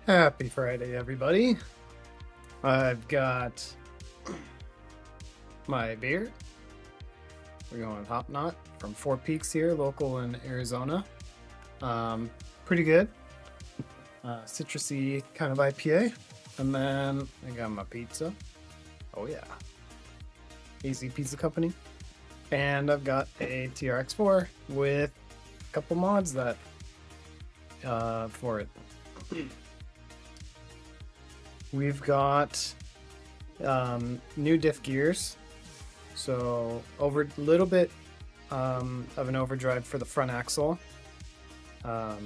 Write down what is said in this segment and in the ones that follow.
Happy Friday, everybody. I've got my beer. We're going with Hop Knot from Four Peaks here, local in Arizona. Pretty good. Citrusy kind of IPA. And then I got my pizza. Oh, yeah. Easy Pizza Company. And I've got a TRX4 with a couple mods that for it. We've got new diff gears, so over a little bit of an overdrive for the front axle. Out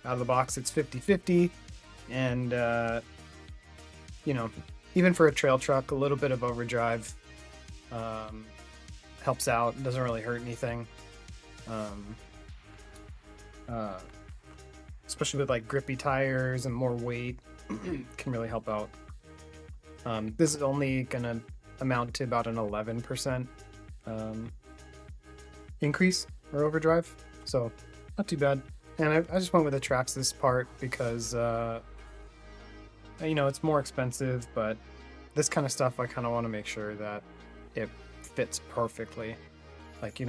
of the box it's 50-50, and even for a trail truck, a little bit of overdrive helps out. It doesn't really hurt anything, especially with like grippy tires and more weight. Can really help out. This is only gonna amount to about an 11% increase or overdrive, so not too bad. And I just went with the Traxxas part because it's more expensive, but this kind of stuff I kind of want to make sure that it fits perfectly. Like,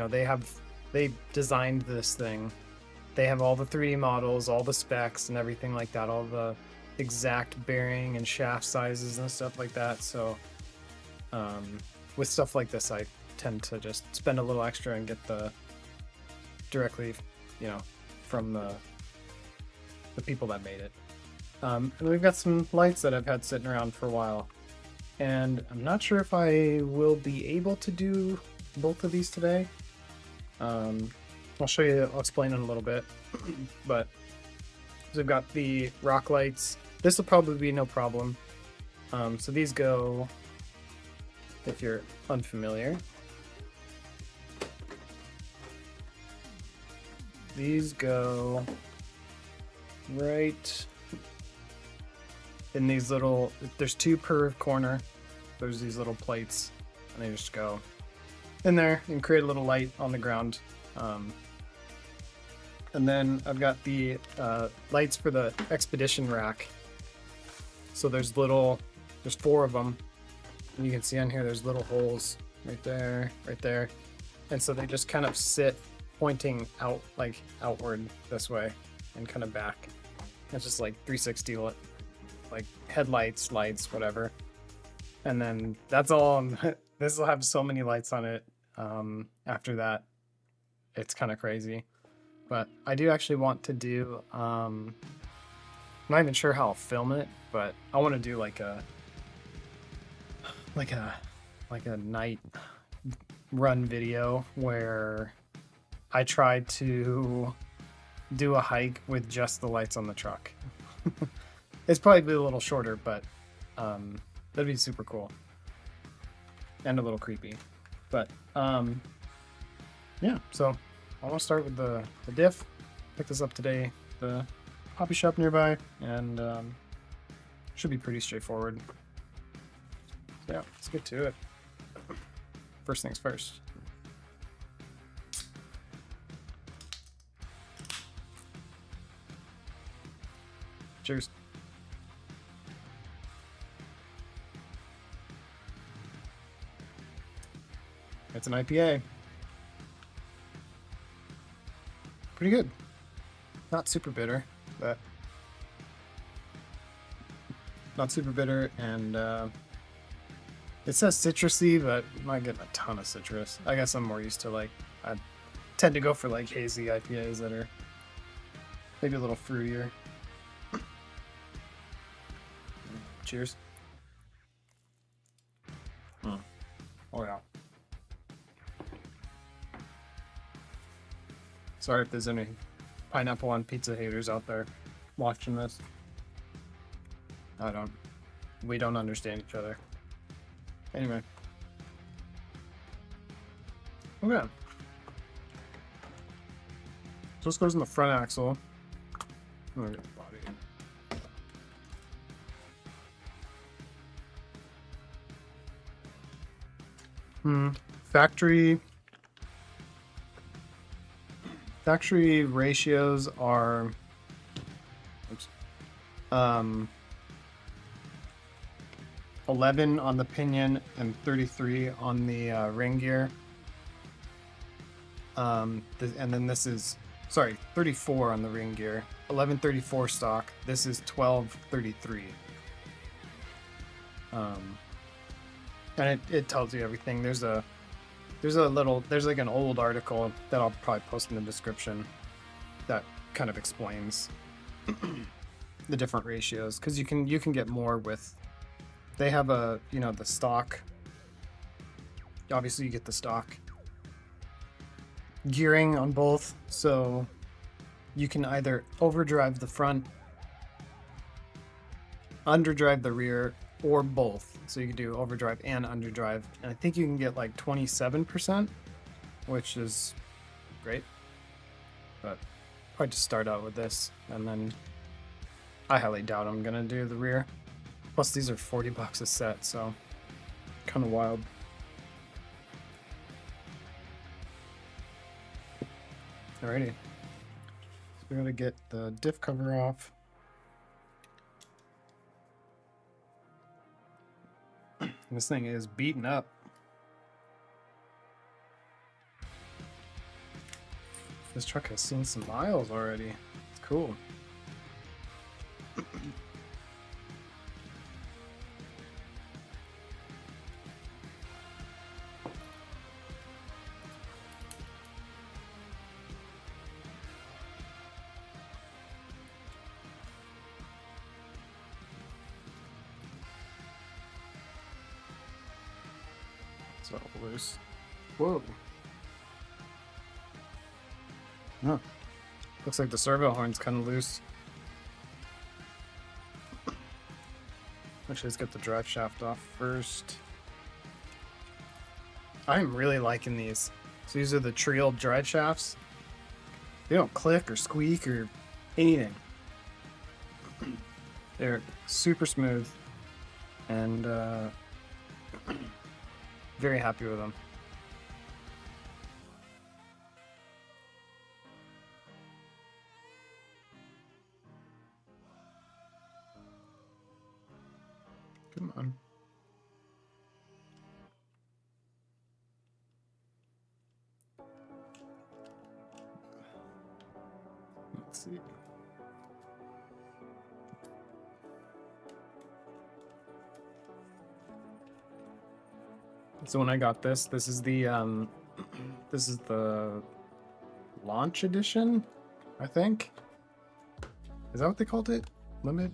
they designed this thing. They have all the 3D models, all the specs and everything like that, all the exact bearing and shaft sizes and stuff like that. So with stuff like this, I tend to just spend a little extra and get the directly from the people that made it. And we've got some lights that I've had sitting around for a while, and I'm not sure if I will be able to do both of these today. I'll show you, I'll explain in a little bit. But so we've got the rock lights. This will probably be no problem. So these go, if you're unfamiliar, these go right in these little, there's two per corner. There's these little plates, and they just go in there and create a little light on the ground. And then I've got the lights for the expedition rack. So there's four of them. And you can see on here there's little holes right there, and so they just kind of sit pointing out, like outward this way and kind of back. It's just like 360 like headlights, lights, whatever. And then that's all. This will have so many lights on it. After that, it's kind of crazy. But I do actually want to do, I'm not even sure how I'll film it, but I want to do like a night run video where I try to do a hike with just the lights on the truck. It's probably a little shorter, but that'd be super cool and a little creepy. But yeah, so I want to start with the diff. Picked this up today, the hobby shop nearby, and should be pretty straightforward. So yeah, let's get to it. First things first. Cheers. It's an IPA. Pretty good. Not super bitter, but not super bitter, and it says citrusy, but I'm not getting a ton of citrus. I guess I'm more used to I tend to go for like hazy IPAs that are maybe a little fruitier. Cheers. Oh yeah. Sorry if there's any pineapple on pizza haters out there watching this. We don't understand each other. Anyway. Okay. So this goes in the front axle. Oh, get the body. Factory ratios are um, 11 on the pinion and 33 on the ring gear. And then this is, sorry, 34 on the ring gear, 1134 stock. This is 1233. And it tells you everything. There's like an old article that I'll probably post in the description that kind of explains the different ratios, because you can get more with, they have a, you know, the stock, obviously you get the stock gearing on both, so you can either overdrive the front, underdrive the rear, or both. So you can do overdrive and underdrive, and I think you can get like 27%, which is great. But probably just start out with this, and then I highly doubt I'm gonna do the rear. Plus these are $40 a set, so kind of wild. Alrighty, so we gotta get the diff cover off. This thing is beaten up. This truck has seen some miles already. It's cool. It's all loose. Whoa. Huh. Looks like the servo horn's kind of loose. Actually, let's get the drive shaft off first. I'm really liking these. So these are the Trio drive shafts. They don't click or squeak or anything. They're super smooth, and very happy with them. Come on. Let's see. So when I got this is the this is the launch edition, I think. Is that what they called it? Limited?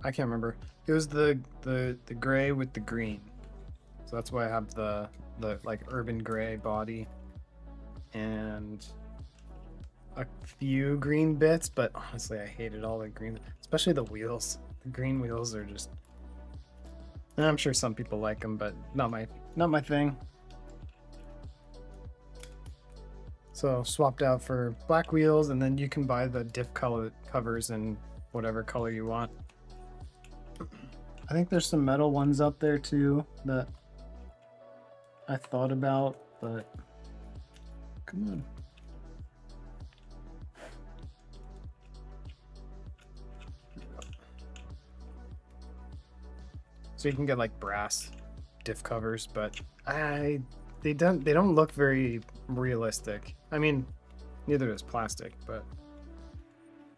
I can't remember. It was the gray with the green. So that's why I have the like urban gray body and a few green bits, but honestly I hated all the green, especially the wheels. The green wheels are just, and I'm sure some people like them, but not my thing. So swapped out for black wheels, and then you can buy the diff color covers in whatever color you want. I think there's some metal ones up there too that I thought about, but come on. So you can get like brass diff covers, but they don't look very realistic. I mean, neither does plastic, but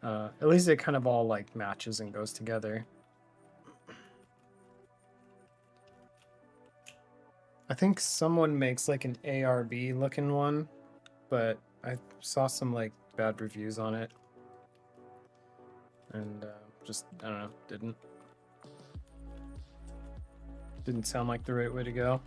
at least it kind of all like matches and goes together. I think someone makes like an ARB looking one, but I saw some like bad reviews on it, and just, I don't know, didn't sound like the right way to go.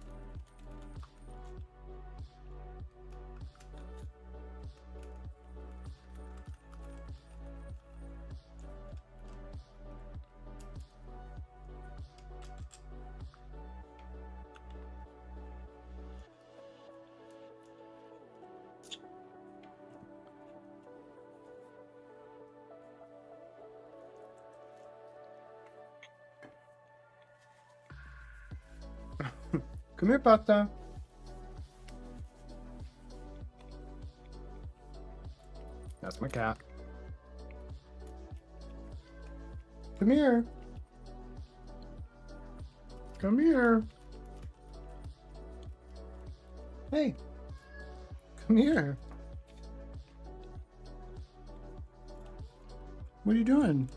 Come here, Pata. That's my cat. Come here. Come here. Hey. Come here. What are you doing?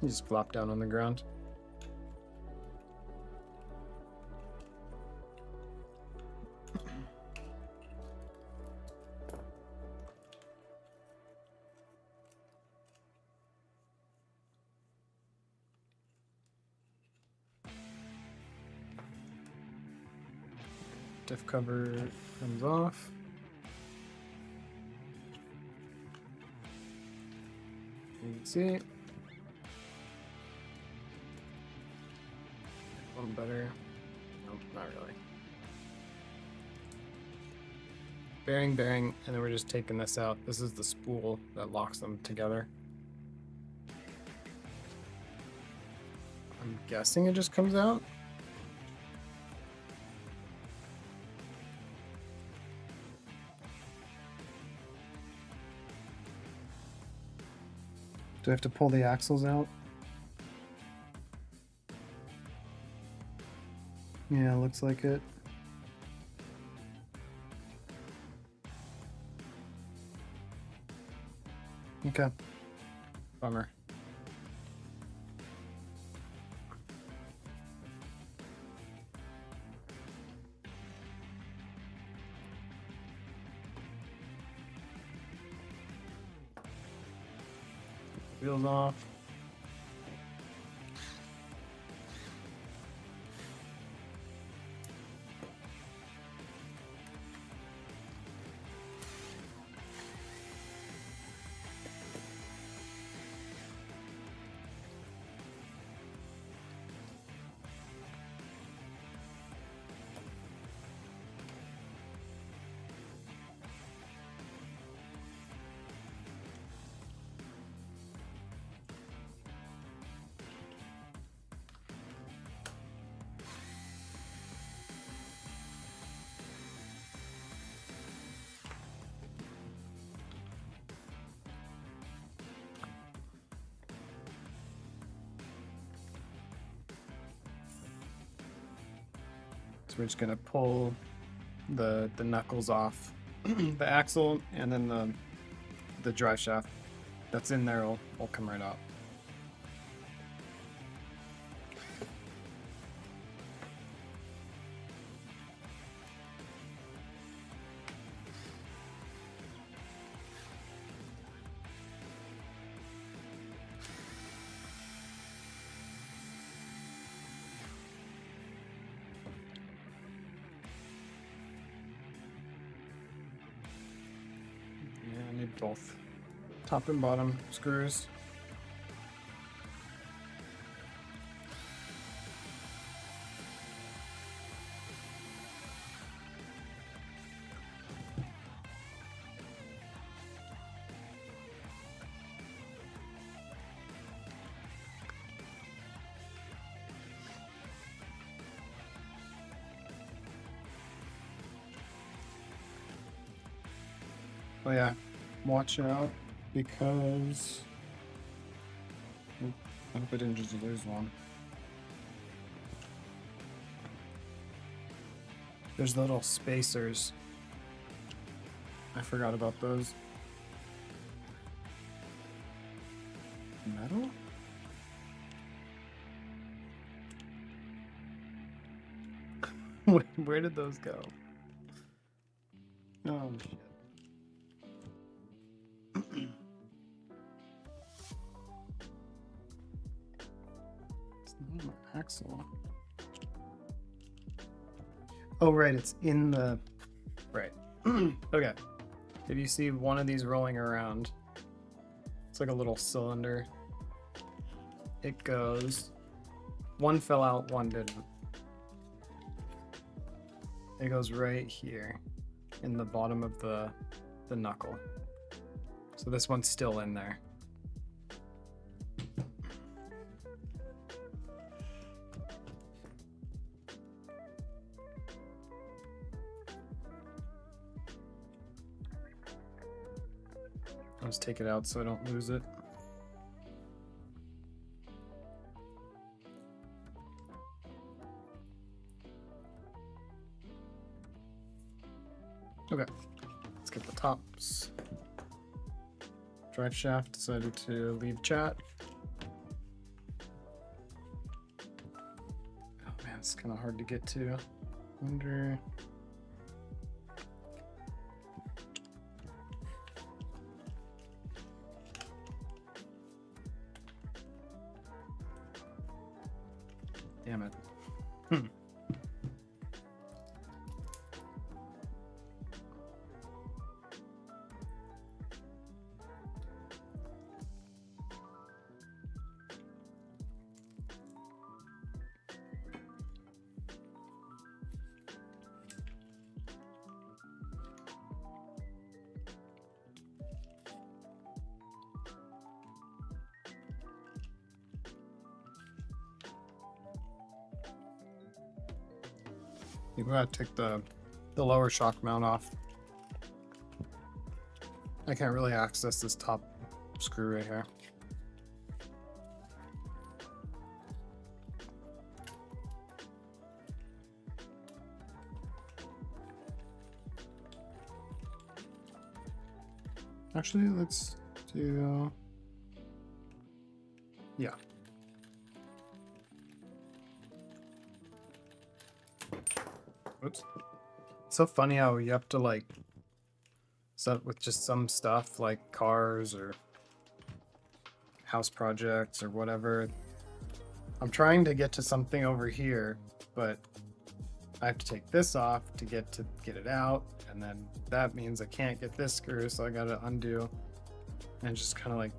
He just flopped down on the ground. Diff cover comes off. You can see. A little better. Nope, not really. Bearing, and then we're just taking this out. This is the spool that locks them together. I'm guessing it just comes out. Do I have to pull the axles out? Yeah, looks like it. Okay. Bummer. Wheels off. So we're just gonna pull the knuckles off the axle, and then the drive shaft that's in there will come right out. I need both top and bottom screws. Oh yeah, watch out, because I hope I didn't just lose one. There's little spacers. I forgot about those. Metal? Where did those go? Oh shit. It's not an axle. Oh right, it's in the... Right. Okay. If you see one of these rolling around, it's like a little cylinder. It goes... One fell out, one didn't. It goes right here in the bottom of the knuckle. So this one's still in there. Oh Let's take it out so I don't lose it. Okay, let's get the tops. Drive shaft decided to leave chat. Oh man, it's kind of hard to get to. Wonder. Damn it. You gotta take the lower shock mount off. I can't really access this top screw right here. Actually, let's do, yeah. Oops. It's so funny how you have to like set with just some stuff like cars or house projects or whatever. I'm trying to get to something over here, but I have to take this off to get it out, and then that means I can't get this screw, so I gotta undo, and just kind of like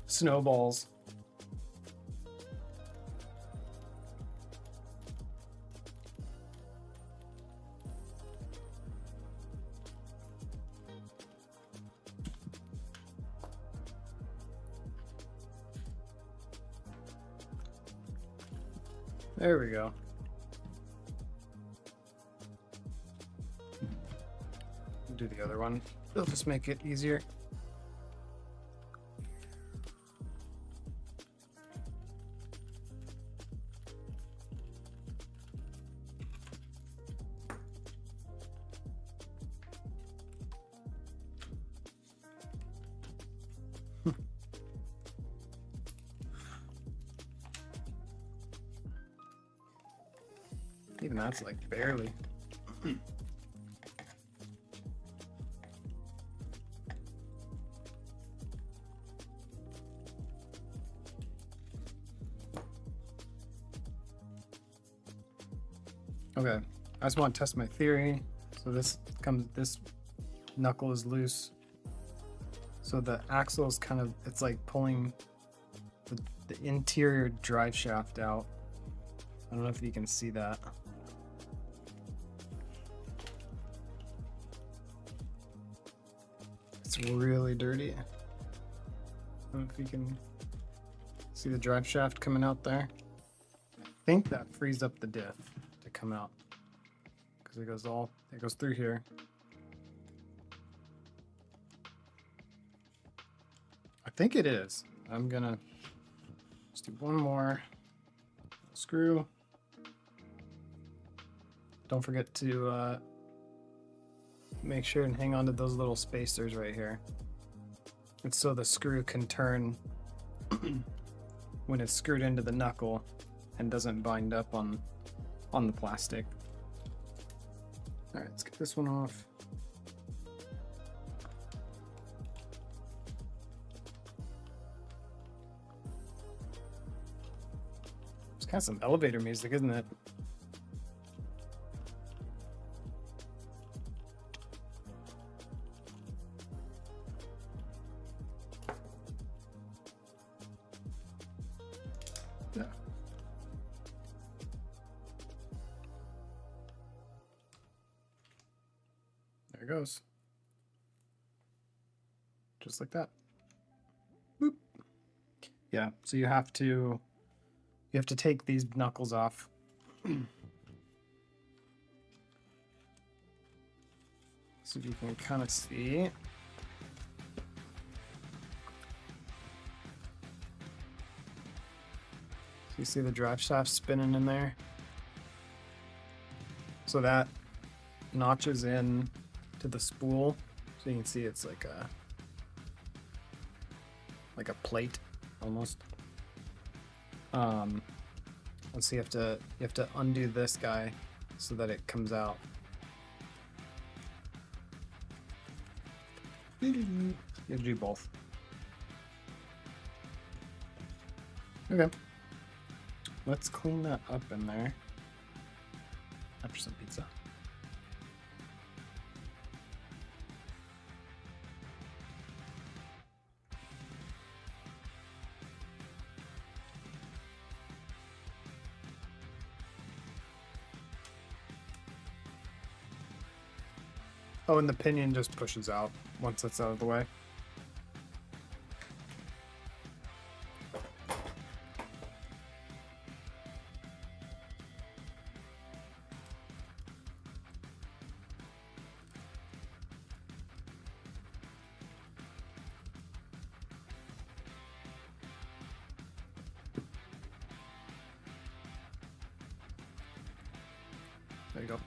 snowballs. There we go. Do the other one. It'll just make it easier. Even that's like barely. Okay, I just want to test my theory. So this knuckle is loose. So the axle is kind of, it's like pulling the interior drive shaft out. I don't know if you can see that. It's really dirty. I don't know if you can see the drive shaft coming out there. I think that frees up the diff to come out because it goes through here. I think it is. I'm gonna just do one more screw. Don't forget to make sure and hang on to those little spacers right here. It's so the screw can turn when it's screwed into the knuckle and doesn't bind up on the plastic. All right, let's get this one off. It's kind of some elevator music, isn't it? Yeah. There it goes. Just like that. Boop. Yeah, so you have to take these knuckles off. So you can kind of see. You see the drive shaft spinning in there? So that notches in to the spool. So you can see it's like a plate almost. Let's see, you have to undo this guy so that it comes out. You have to do both. Okay. Let's clean that up in there. After some pizza. Oh, and the pinion just pushes out once it's out of the way. There you go.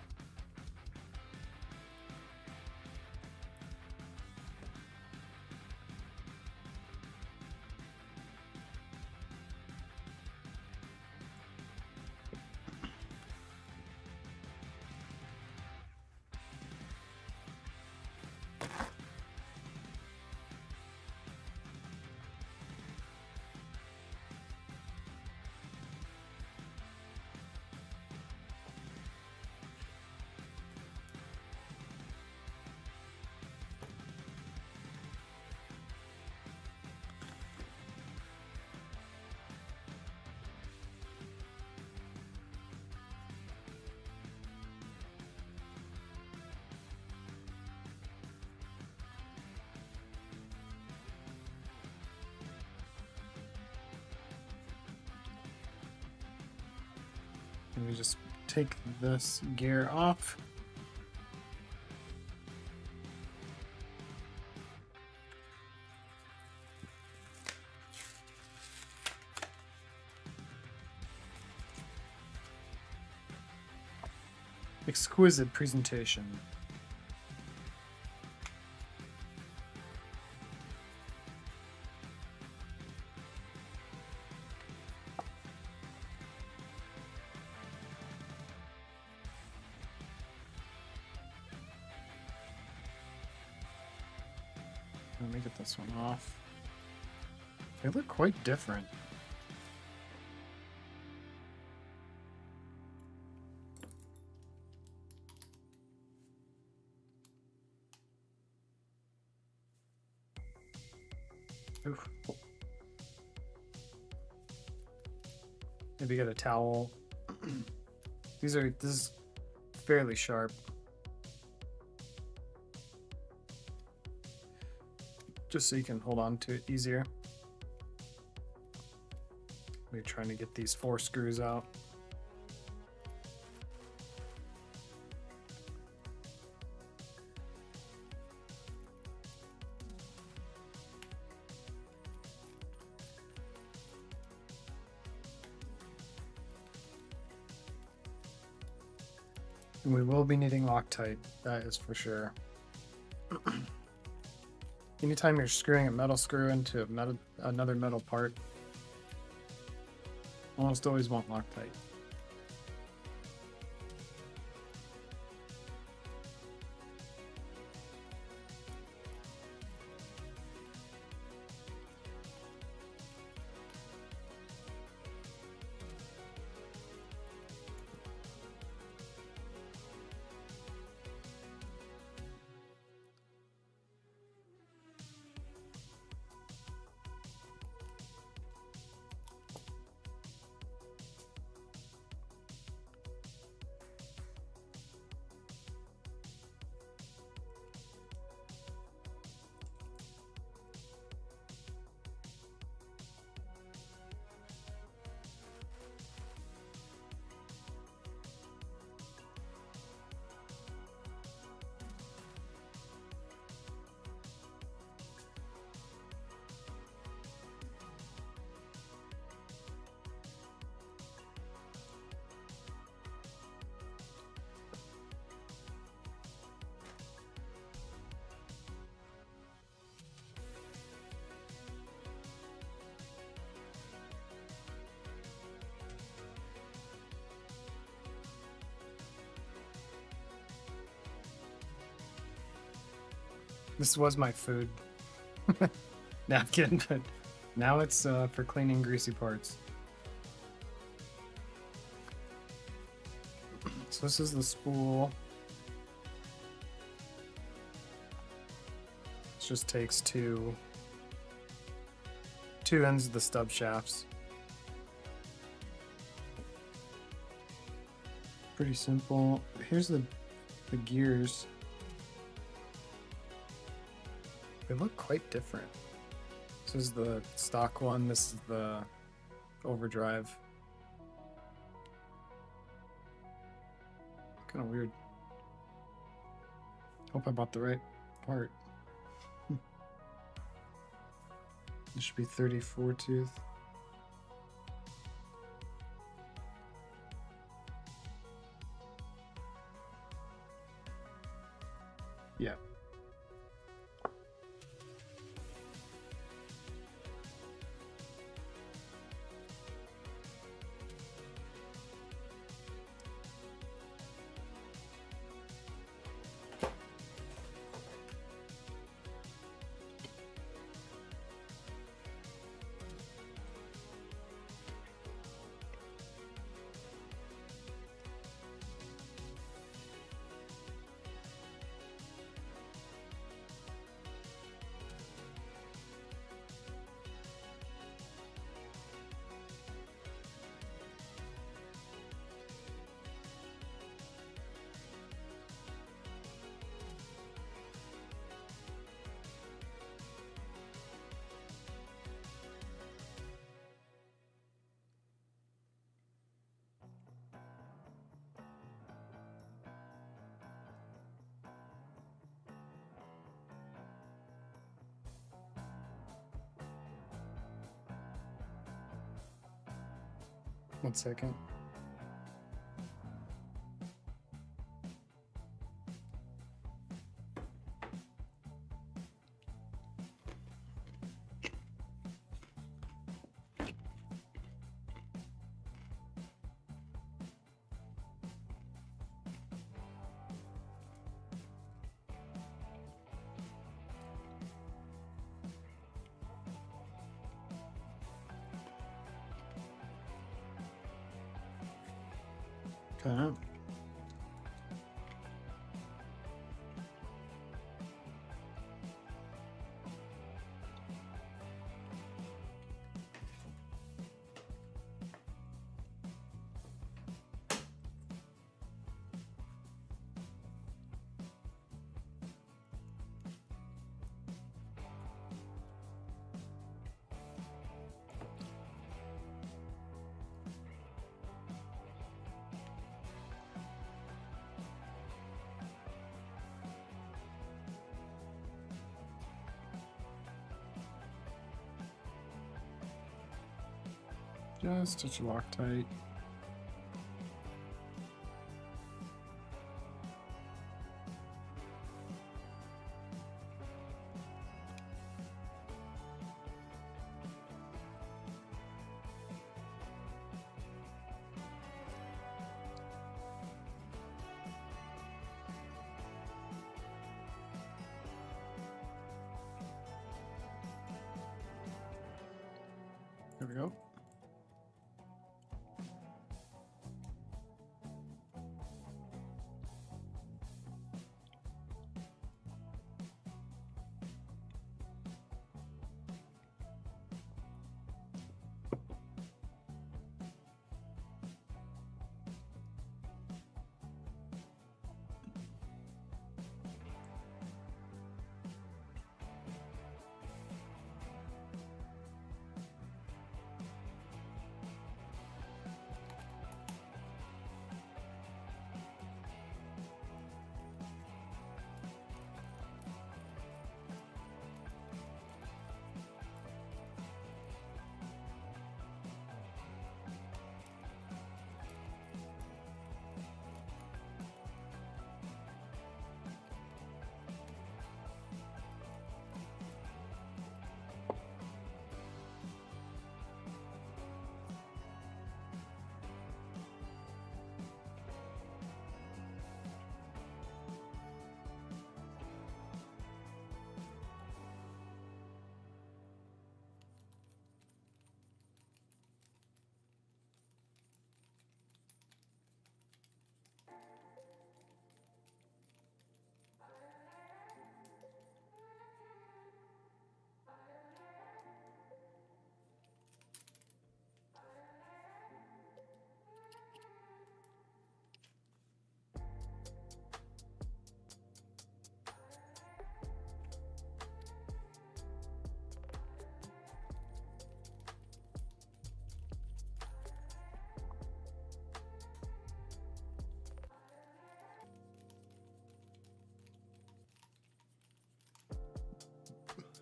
Let me just take this gear off. Exquisite presentation. Let me get this one off. They look quite different. Oof. Maybe get a towel. This is fairly sharp. Just so you can hold on to it easier. We're trying to get these 4 screws out. And we will be needing Loctite, that is for sure. Anytime you're screwing a metal screw into another metal part, almost always want Loctite. This was my food napkin, but now it's for cleaning greasy parts. So this is the spool. It just takes two ends of the stub shafts. Pretty simple. Here's the gears. They look quite different. This is the stock one, this is the overdrive. Kind of weird. Hope I bought the right part. This should be 34 tooth. Yeah. One second. Okay. Just touch Loctite. There we go.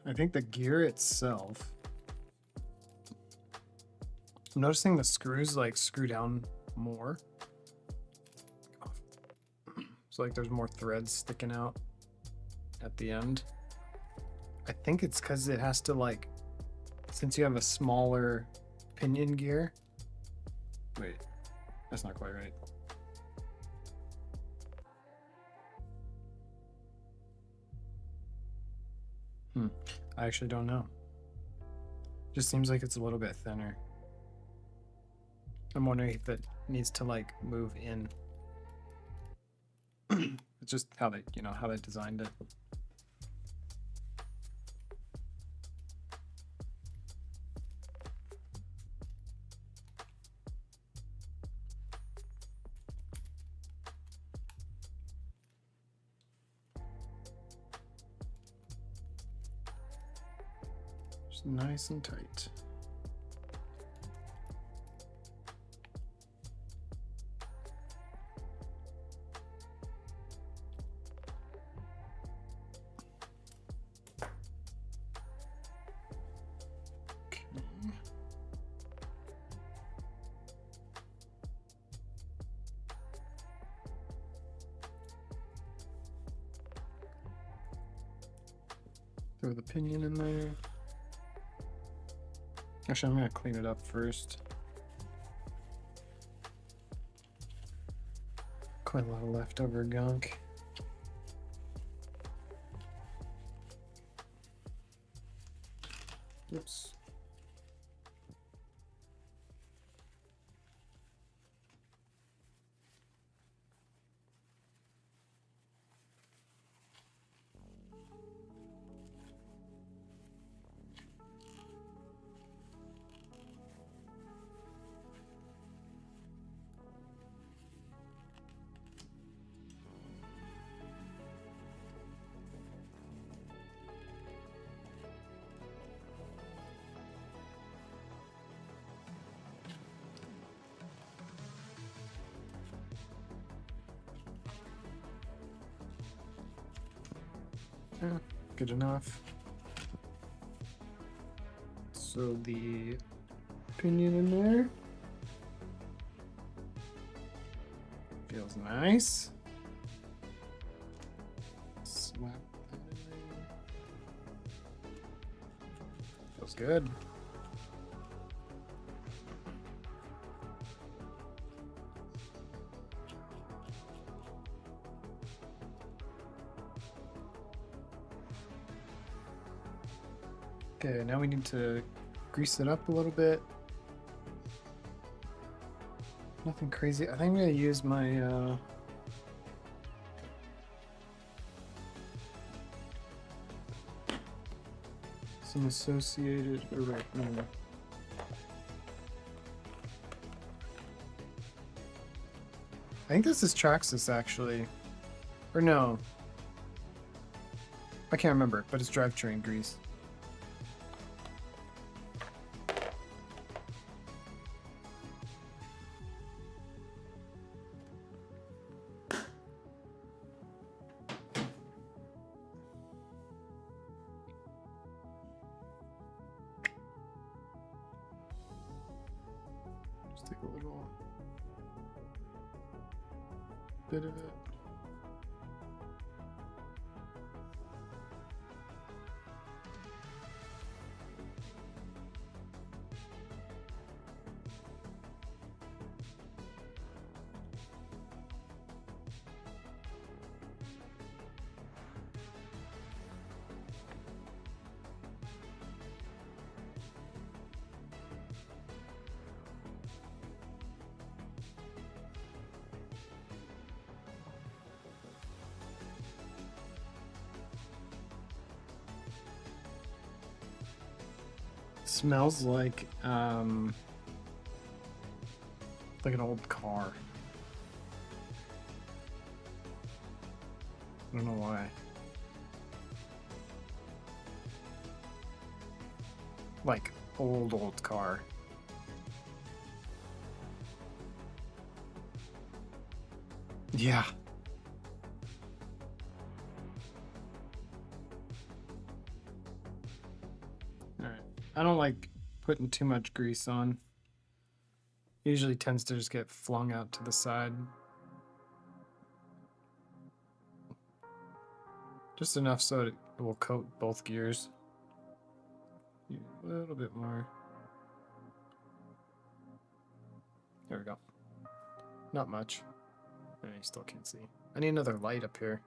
I think the gear itself, I'm noticing the screws like screw down more. So like there's more threads sticking out at the end. I think it's because it has to like, since you have a smaller pinion gear. Wait, that's not quite right. I actually don't know. Just seems like it's a little bit thinner. I'm wondering if it needs to like move in. It's just how they, you know, how they designed it. Just nice and tight. Throw the pinion in there. Actually, I'm gonna clean it up first. Quite a lot of leftover gunk. Oops. Yeah, good enough. So the pinion in there feels nice. Slap that in there. Feels good. Okay, now we need to grease it up a little bit. Nothing crazy. I think I'm gonna use my some associated, or right, no. I think this is Traxxas actually, or no, I can't remember, but it's drivetrain grease. Take a little bit of it. Smells like an old car. I don't know why. Like old car. Yeah. I don't like putting too much grease on. Usually tends to just get flung out to the side. Just enough so it will coat both gears. A little bit more. There we go. Not much. I still can't see. I need another light up here.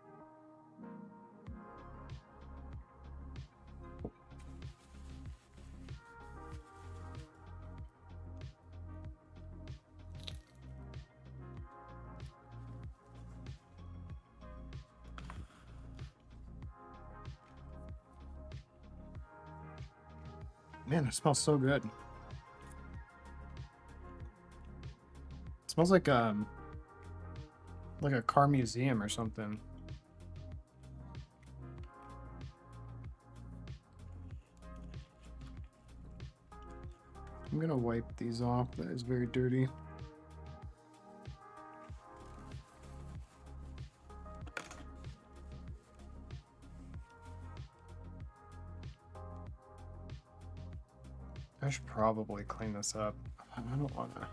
Man, it smells so good. It smells like a car museum or something. I'm gonna wipe these off. That is very dirty. I should probably clean this up. I don't want to.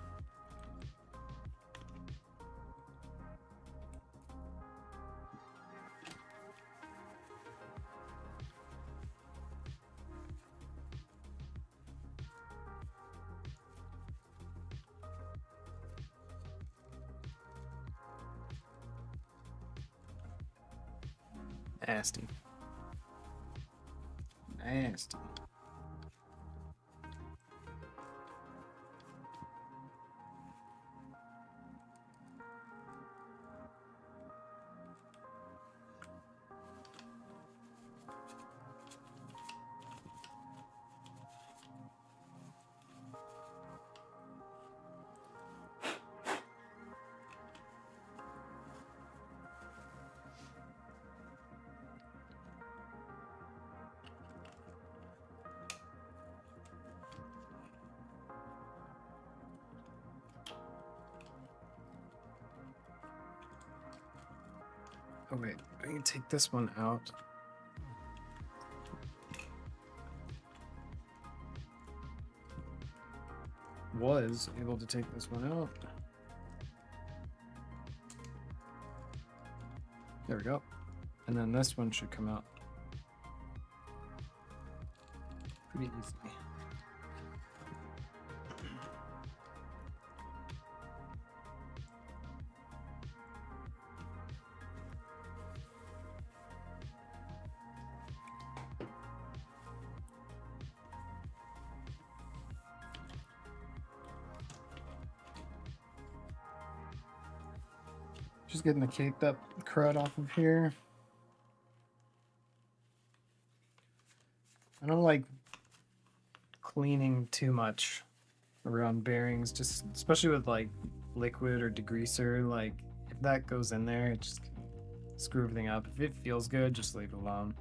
Nasty. Nasty. Oh wait, I can take this one out. Was able to take this one out. There we go. And then this one should come out pretty easily. Just getting the caked up crud off of here. I don't like cleaning too much around bearings, just especially with like liquid or degreaser. Like if that goes in there, it just screw everything up. If it feels good, just leave it alone.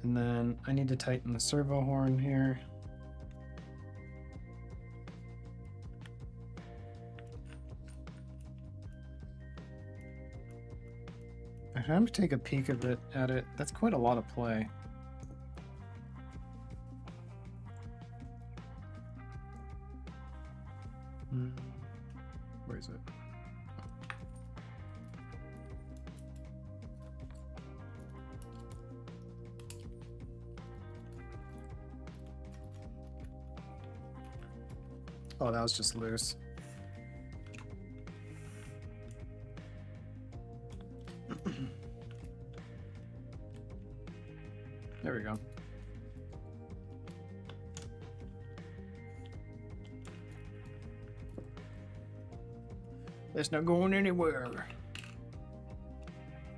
And then I need to tighten the servo horn here. I'm to take a peek of it at it. That's quite a lot of play. Where is it? Oh, that was just loose. There we go. It's not going anywhere.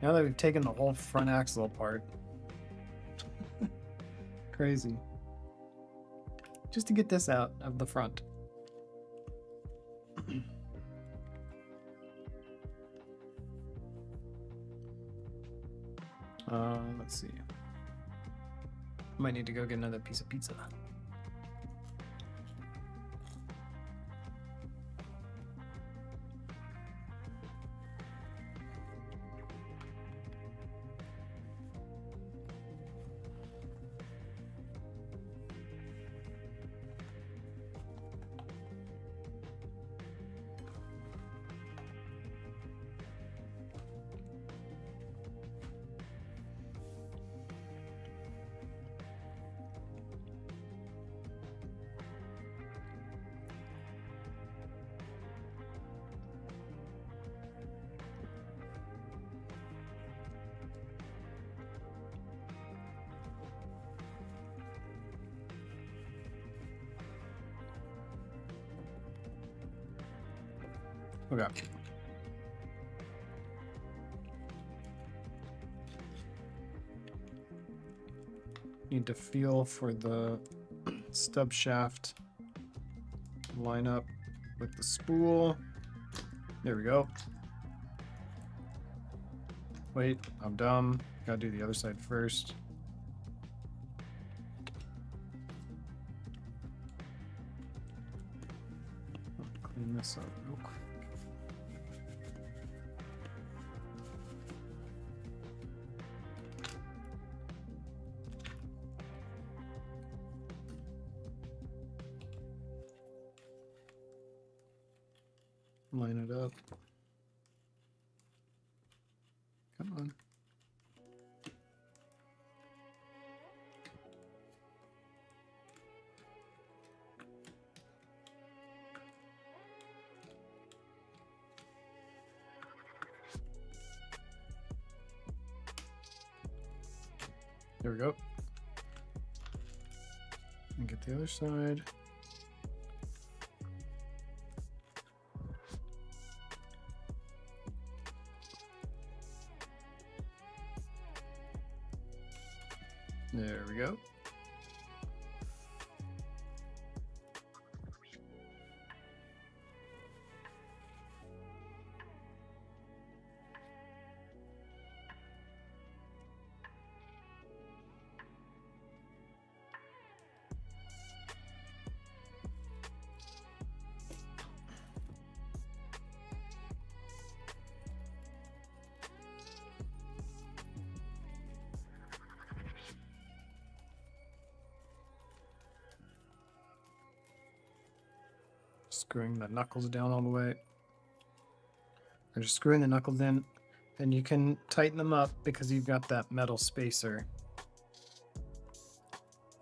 Now that we've taken the whole front axle apart. Crazy. Just to get this out of the front. Let's see. Might need to go get another piece of pizza. Okay. Need to feel for the stub shaft. Line up with the spool. There we go. Wait, I'm dumb. Gotta do the other side first. Clean this up real quick. Line it up. Come on. There we go. And get the other side. There we go. Screwing the knuckles down all the way. Or just screwing the knuckles in, and you can tighten them up because you've got that metal spacer.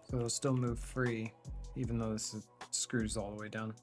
So it'll still move free, even though this screws all the way down.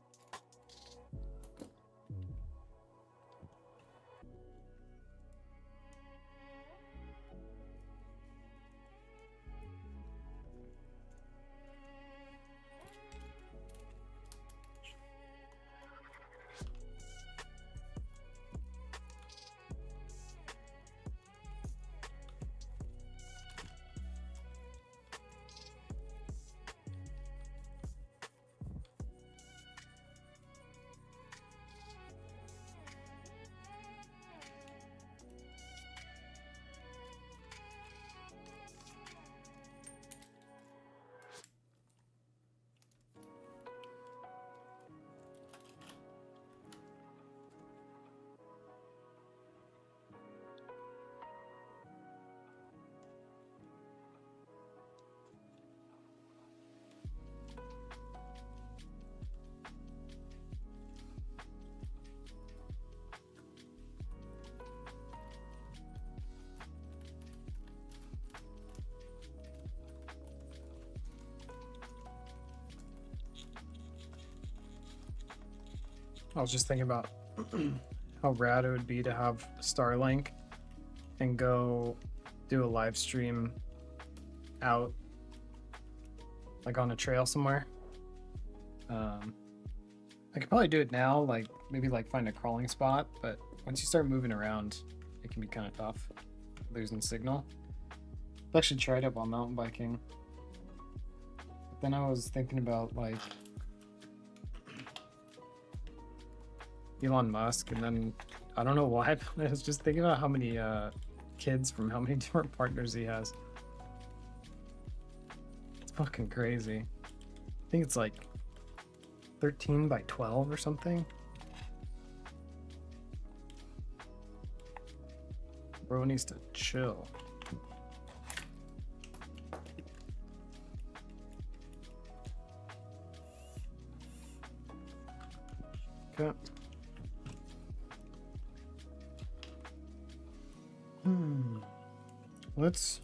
I was just thinking about how rad it would be to have Starlink and go do a live stream out, like on a trail somewhere. I could probably do it now, like maybe like find a crawling spot, but once you start moving around, it can be kind of tough, losing signal. I've actually tried it while mountain biking. But then I was thinking about like Elon Musk, and then I don't know why, but I was just thinking about how many kids from how many different partners he has. It's fucking crazy. I think it's like 13 by 12 or something. Bro needs to chill. Okay.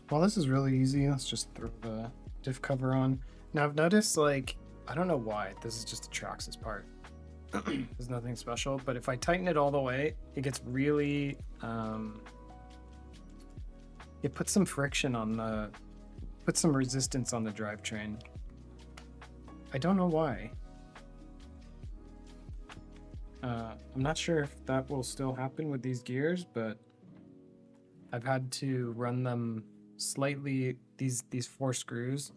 Well, this is really easy. Let's just throw the diff cover on. Now I've noticed, like, I don't know why, this is just a Traxxas part. There's nothing special, but if I tighten it all the way, it gets really, it puts some friction on the, puts some resistance on the drivetrain. I don't know why. I'm not sure if that will still happen with these gears, but I've had to run them slightly, these 4 screws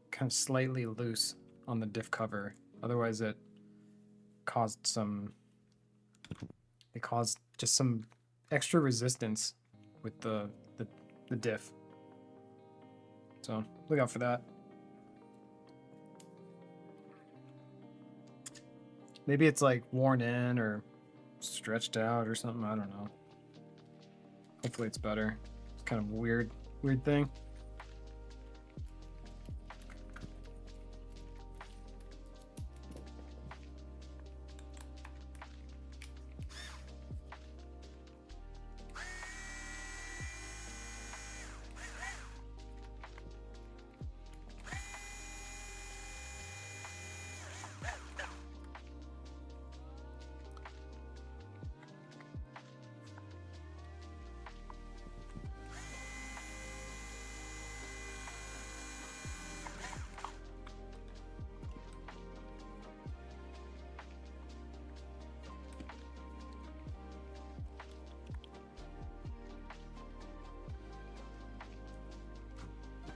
kind of slightly loose on the diff cover. Otherwise it caused just some extra resistance with the diff. So look out for that. Maybe it's like worn in or stretched out or something. I don't know. Hopefully it's better. It's kind of a weird thing.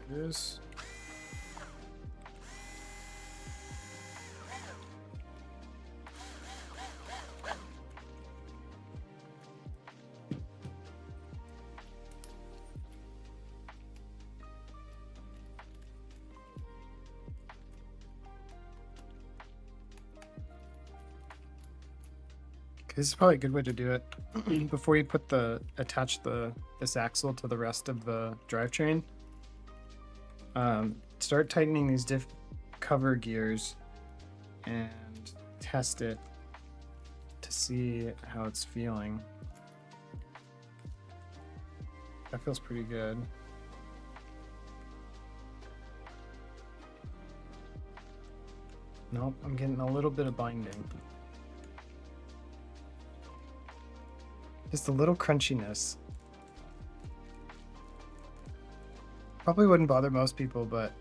This. This is probably a good way to do it. Before you attach this axle to the rest of the drivetrain, start tightening these diff cover gears and test it to see how it's feeling. That feels pretty good. Nope, I'm getting a little bit of binding. Just a little crunchiness. Probably wouldn't bother most people, but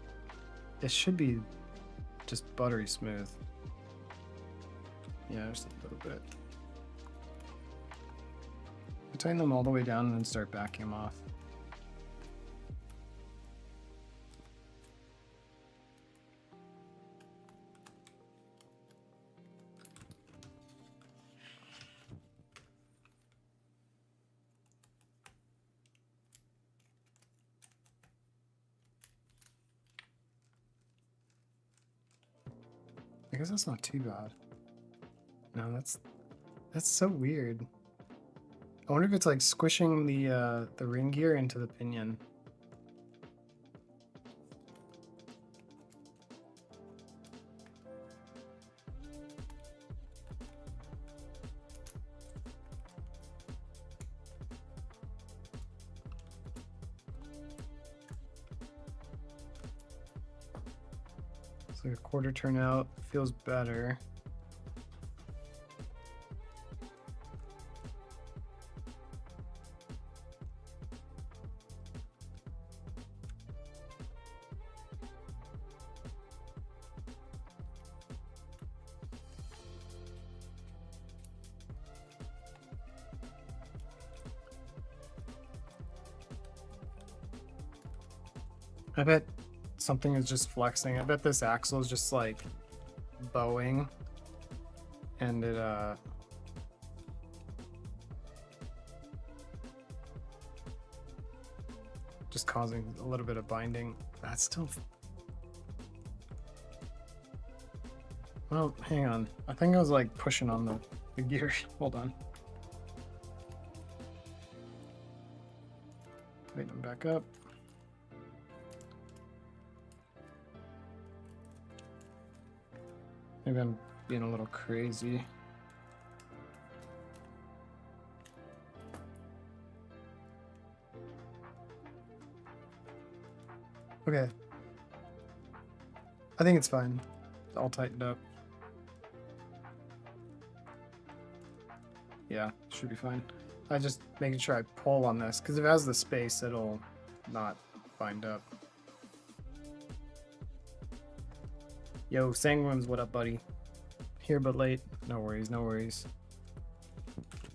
it should be just buttery smooth. Yeah, just a little bit. Tighten them all the way down and then start backing them off. I guess that's not too bad. No, that's so weird. I wonder if it's like squishing the ring gear into the pinion. So a quarter turnout feels better. I bet something is just flexing. I bet this axle is just like bowing and it just causing a little bit of binding. That's still, well, hang on. I think I was like pushing on the gear. Hold on. Wait, I'm back up. Maybe I'm being a little crazy. Okay. I think it's fine. It's all tightened up. Yeah, should be fine. I just making sure I pull on this, because if it has the space, it'll not bind up. Yo, Sanguines, what up, buddy? Here but late. No worries, no worries.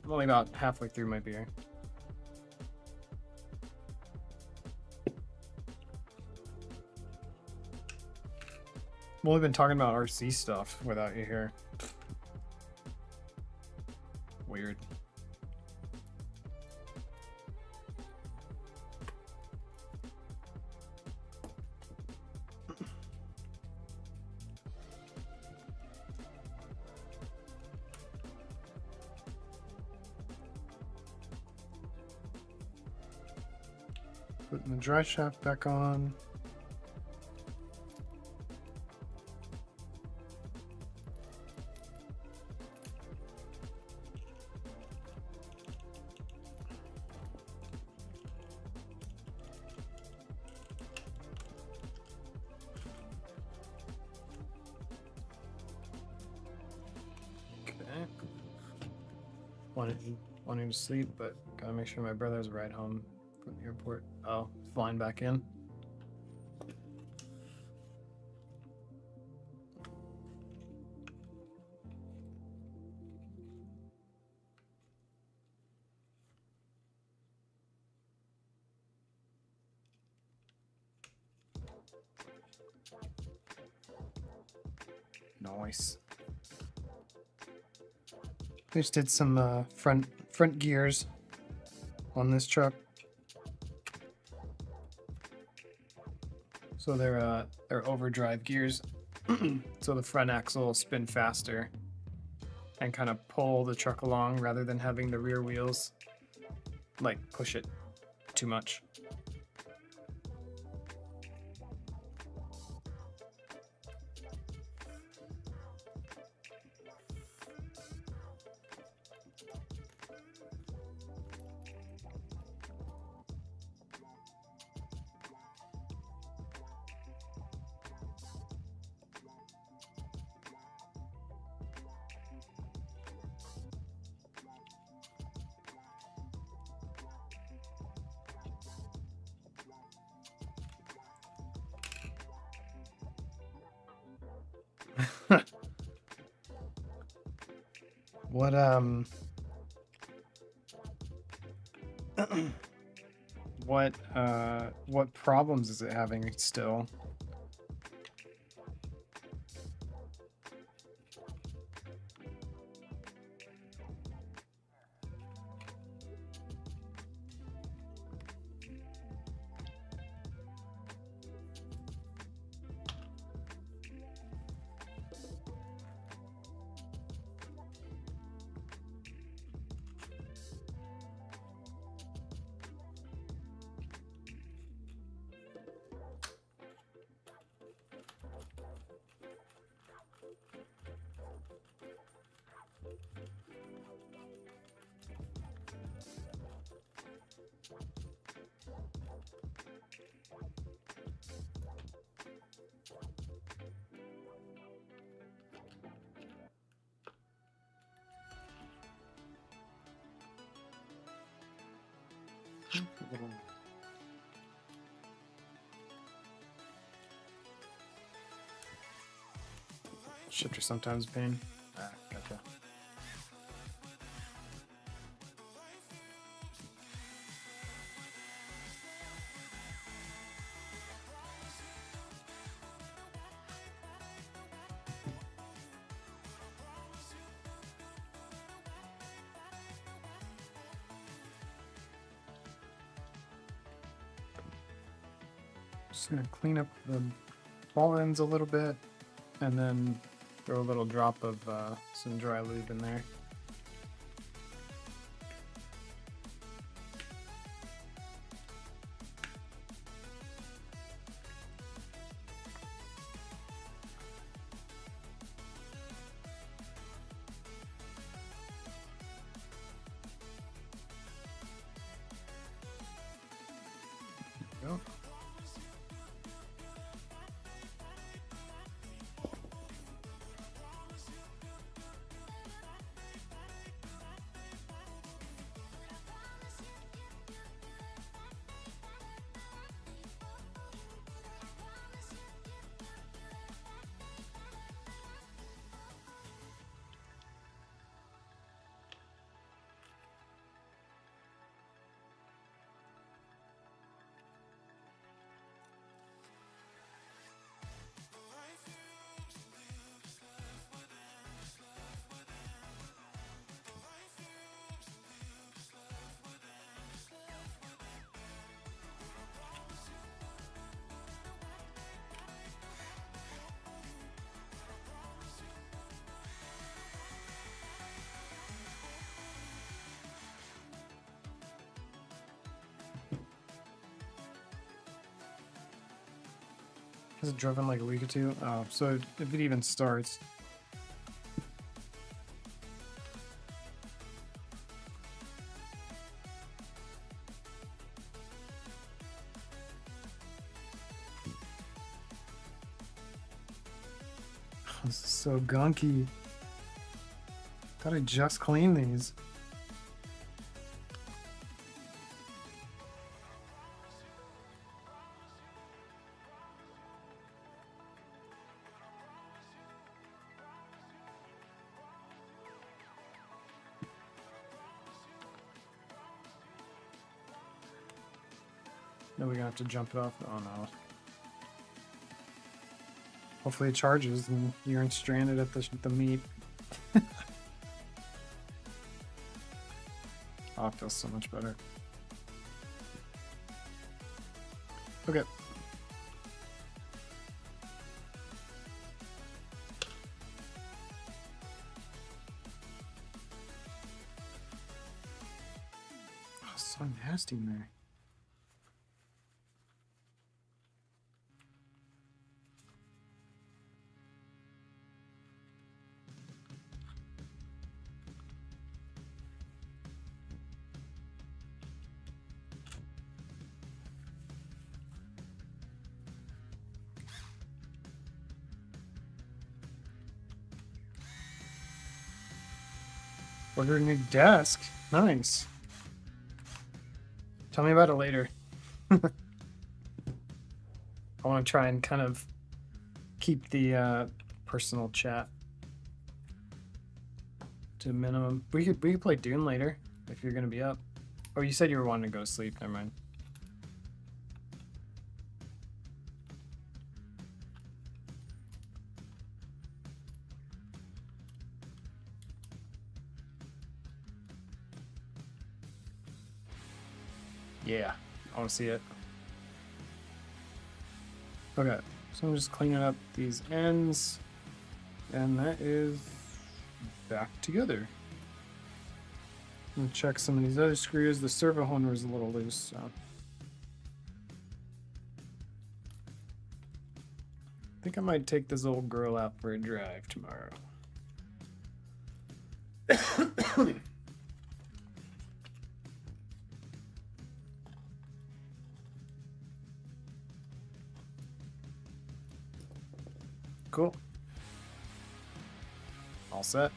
I'm only about halfway through my beer. I've only been talking about RC stuff without you here. Weird. Putting the dry shaft back on. Wanting to sleep, but gotta make sure my brother's right home from the airport. Oh, flying back in. Nice. I just did some front gears on this truck. So they're overdrive gears. So the front axle will spin faster and kind of pull the truck along rather than having the rear wheels like push it too much. What problems is it having still? Shifter sometimes pain. Ah, gotcha. Just gonna clean up the ball ends a little bit and then throw a little drop of some dry lube in there. There we go. Has it driven like a week or two? Oh, so if it even starts. This is so gunky. Thought I just cleaned these. No, we're gonna have to jump it off. Oh no. Hopefully it charges and you aren't stranded at the meet. Oh, it feels so much better. Okay. Oh, so nasty in there. Order a new desk. Nice. Tell me about it later. I want to try and kind of keep the personal chat to a minimum. We could play Dune later if you're gonna be up. Oh, you said you were wanting to go to sleep. Never mind. Yeah, I want to see it. Okay, so I'm just cleaning up these ends, and that is back together. I'm gonna check some of these other screws. The servo horn was a little loose, so. I think I might take this old girl out for a drive tomorrow. Cool. All set.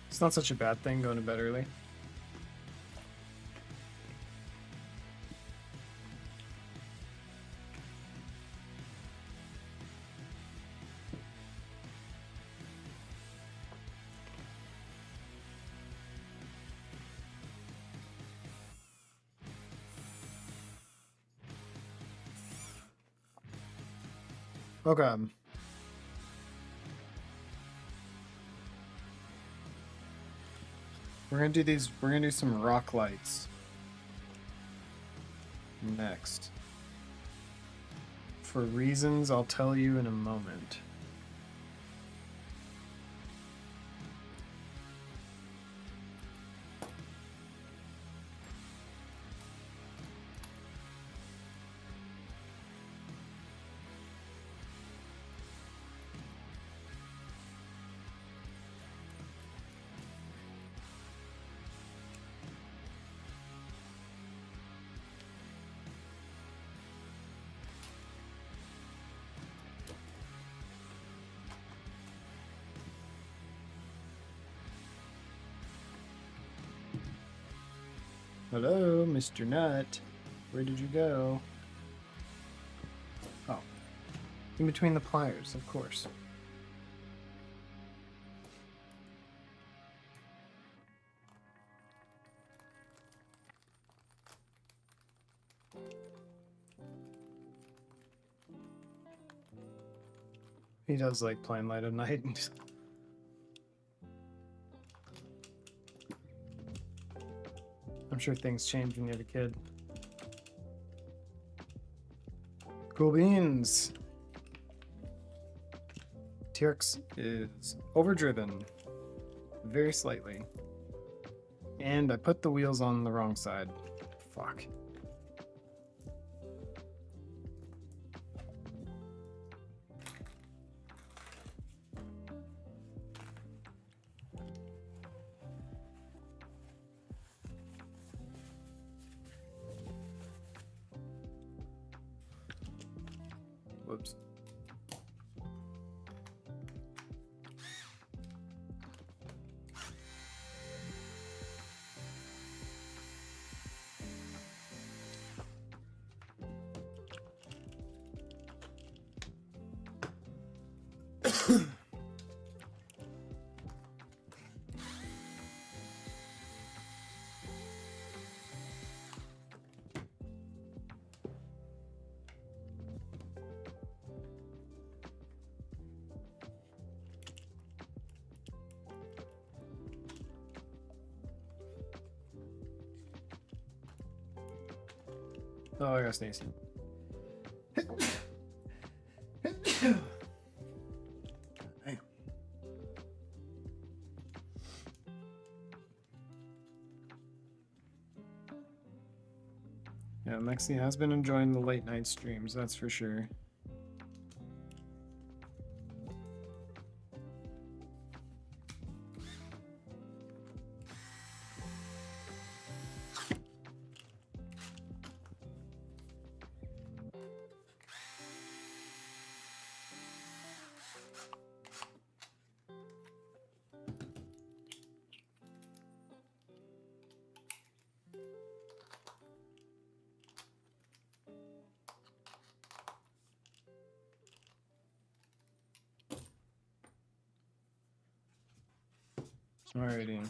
It's not such a bad thing going to bed early. Okay. We're gonna do these. We're gonna do some rock lights next. For reasons I'll tell you in a moment. Hello, Mr. Nut. Where did you go? Oh. In between the pliers, of course. He does like playing light at night. I'm sure things change when you have a kid. Cool beans. TRX is overdriven very slightly. And I put the wheels on the wrong side. Fuck. Whoops. Oh, I gotta sneeze. Yeah, Mexi has been enjoying the late night streams, that's for sure. Alrighty.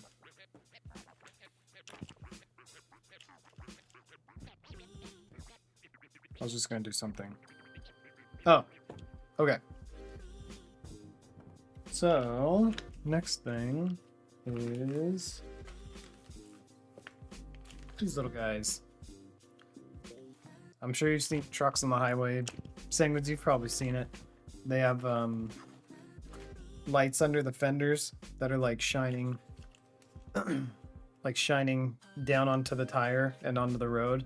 I was just gonna do something. Oh, okay. So, next thing is these little guys. I'm sure you've seen trucks on the highway. Sanguines, you've probably seen it. They have lights under the fenders that are like shining like shining down onto the tire and onto the road.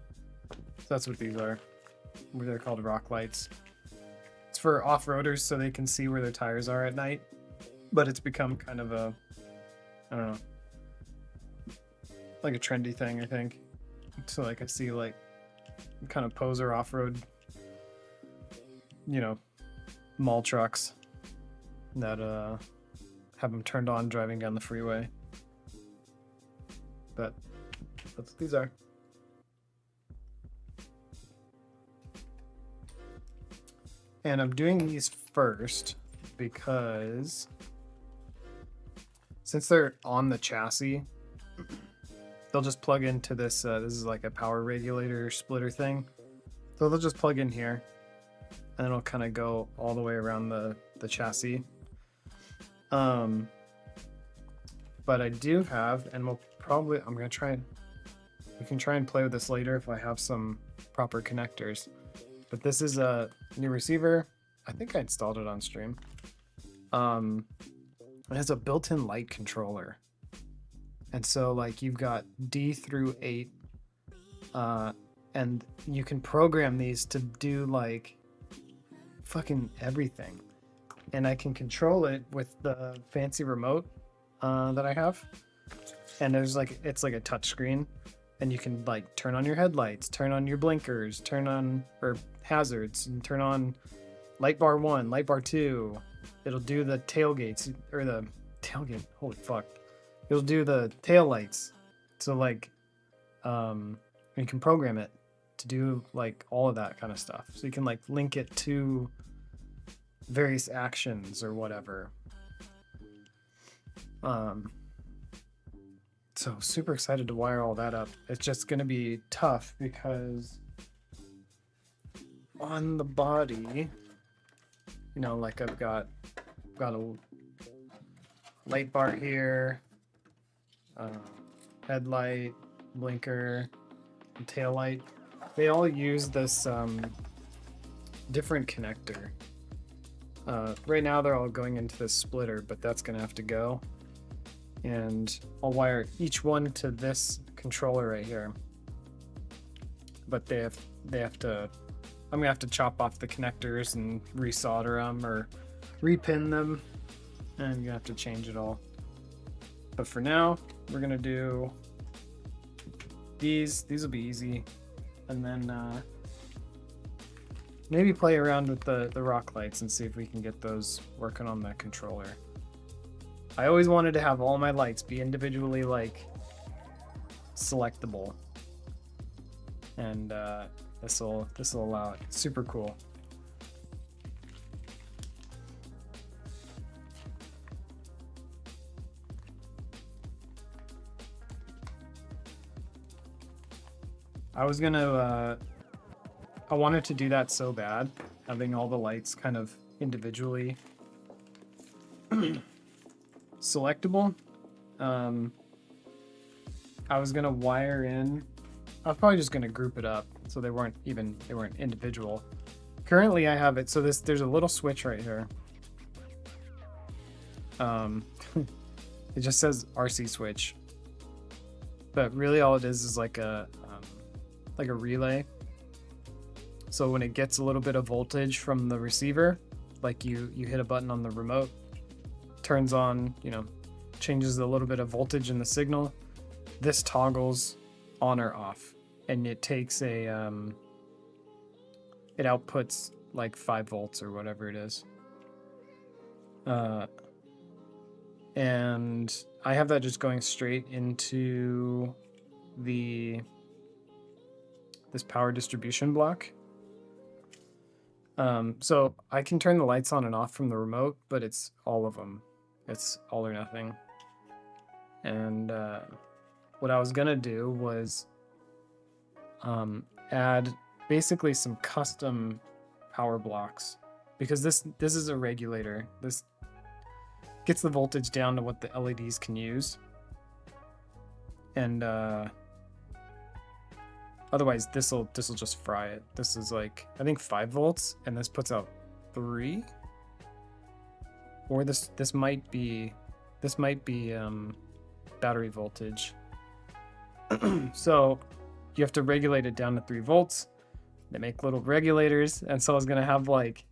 So that's what these are. They're called rock lights. It's for off-roaders so they can see where their tires are at night. But it's become kind of a, I don't know, like a trendy thing, I think. So like I see like kind of poser off-road, you know, mall trucks that have them turned on driving down the freeway. But that's what these are. And I'm doing these first because since they're on the chassis, they'll just plug into this. This is like a power regulator splitter thing. So they'll just plug in here and it'll kind of go all the way around the chassis. But I do have, and we'll probably, I'm going to try, we can try and play with this later if I have some proper connectors. But this is a new receiver. I think I installed it on stream. It has a built-in light controller. And so like you've got D through 8, and you can program these to do like fucking everything. And I can control it with the fancy remote that I have. And there's like, it's like a touch screen, and you can like turn on your headlights, turn on your blinkers, turn on or hazards, and turn on light bar 1, light bar 2. It'll do the tailgates or the tailgate. Holy fuck. It'll do the tail lights. So like, you can program it to do like all of that kind of stuff. So you can like link it to various actions or whatever. So super excited to wire all that up. It's just gonna be tough because on the body, you know, like I've got a light bar here, headlight, blinker, and tail light. They all use this different connector. Right now they're all going into this splitter, but that's gonna have to go. And I'll wire each one to this controller right here. But they have to, I'm gonna have to chop off the connectors and resolder them or repin them, and I'm gonna have to change it all. But for now, we're gonna do these. These will be easy, and then maybe play around with the rock lights and see if we can get those working on the controller. I always wanted to have all my lights be individually like selectable, and this will allow it. Super cool. I wanted to do that so bad, having all the lights kind of individually selectable. I was gonna wire in. I was probably just gonna group it up so they weren't individual. Currently, I have it so there's a little switch right here. It just says RC switch, but really all it is like a relay. So when it gets a little bit of voltage from the receiver, like you hit a button on the remote, turns on, changes a little bit of voltage in the signal. This toggles on or off, and it takes it outputs like 5 volts or whatever it is. And I have that just going straight into this power distribution block. So I can turn the lights on and off from the remote, but it's all of them. It's all or nothing. And what I was gonna do was add basically some custom power blocks, because this is a regulator. This gets the voltage down to what the LEDs can use, and otherwise this'll just fry it. This is like, I think 5 volts, and this puts out 3, or this might be battery voltage. So you have to regulate it down to 3 volts. They make little regulators, and so I was gonna have like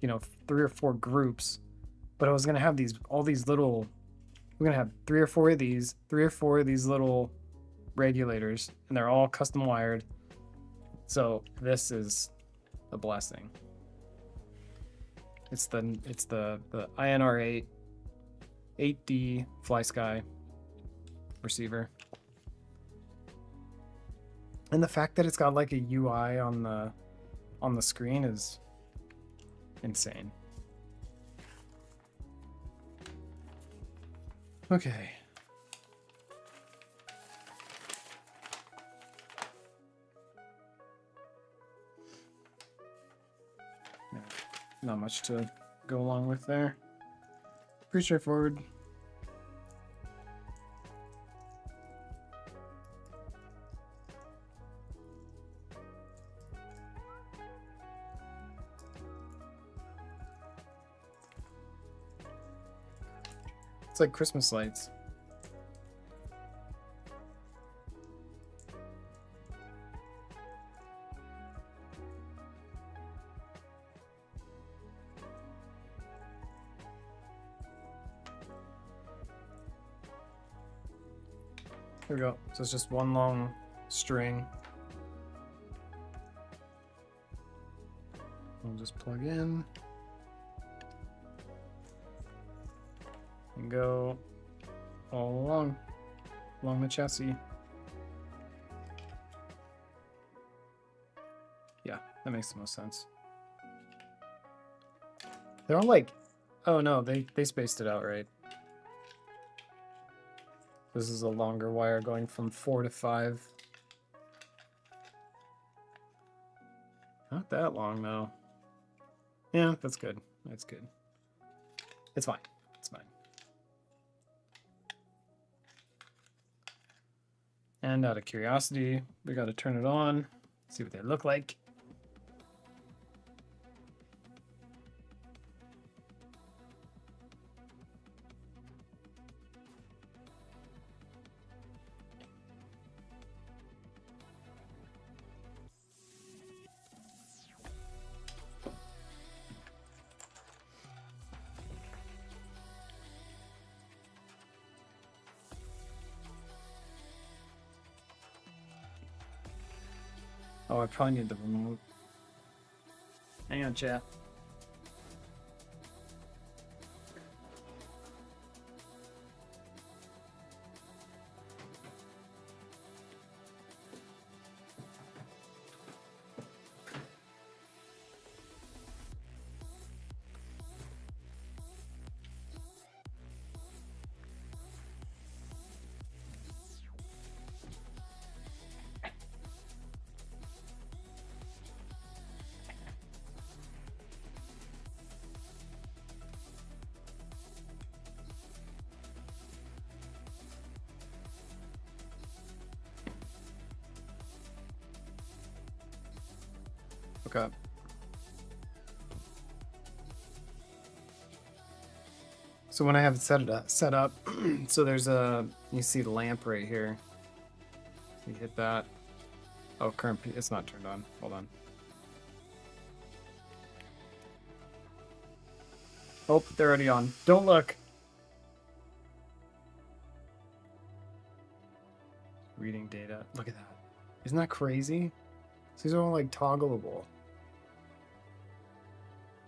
3 or 4 groups, but I was gonna have all these little, we're gonna have 3 or 4 of these little regulators, and they're all custom wired. So this is a blessing. It's the INR 8D FlySky receiver, and the fact that it's got like a UI on the screen is insane. Okay. Not much to go along with there. Pretty straightforward. It's like Christmas lights. There we go. So it's just one long string. We'll just plug in and go all along the chassis. Yeah, that makes the most sense. They're all like, oh no, they spaced it out right. This is a longer wire going from 4 to 5. Not that long though. Yeah, that's good. That's good. It's fine. It's fine. And out of curiosity, we got to turn it on, see what they look like. Oh, I probably need the remote. Hang on, chat. Okay. So when I have it set up, so there's you see the lamp right here. You hit that. Oh, it's not turned on. Hold on. Oh, they're already on. Don't look. Reading data. Look at that. Isn't that crazy? These are all like toggleable.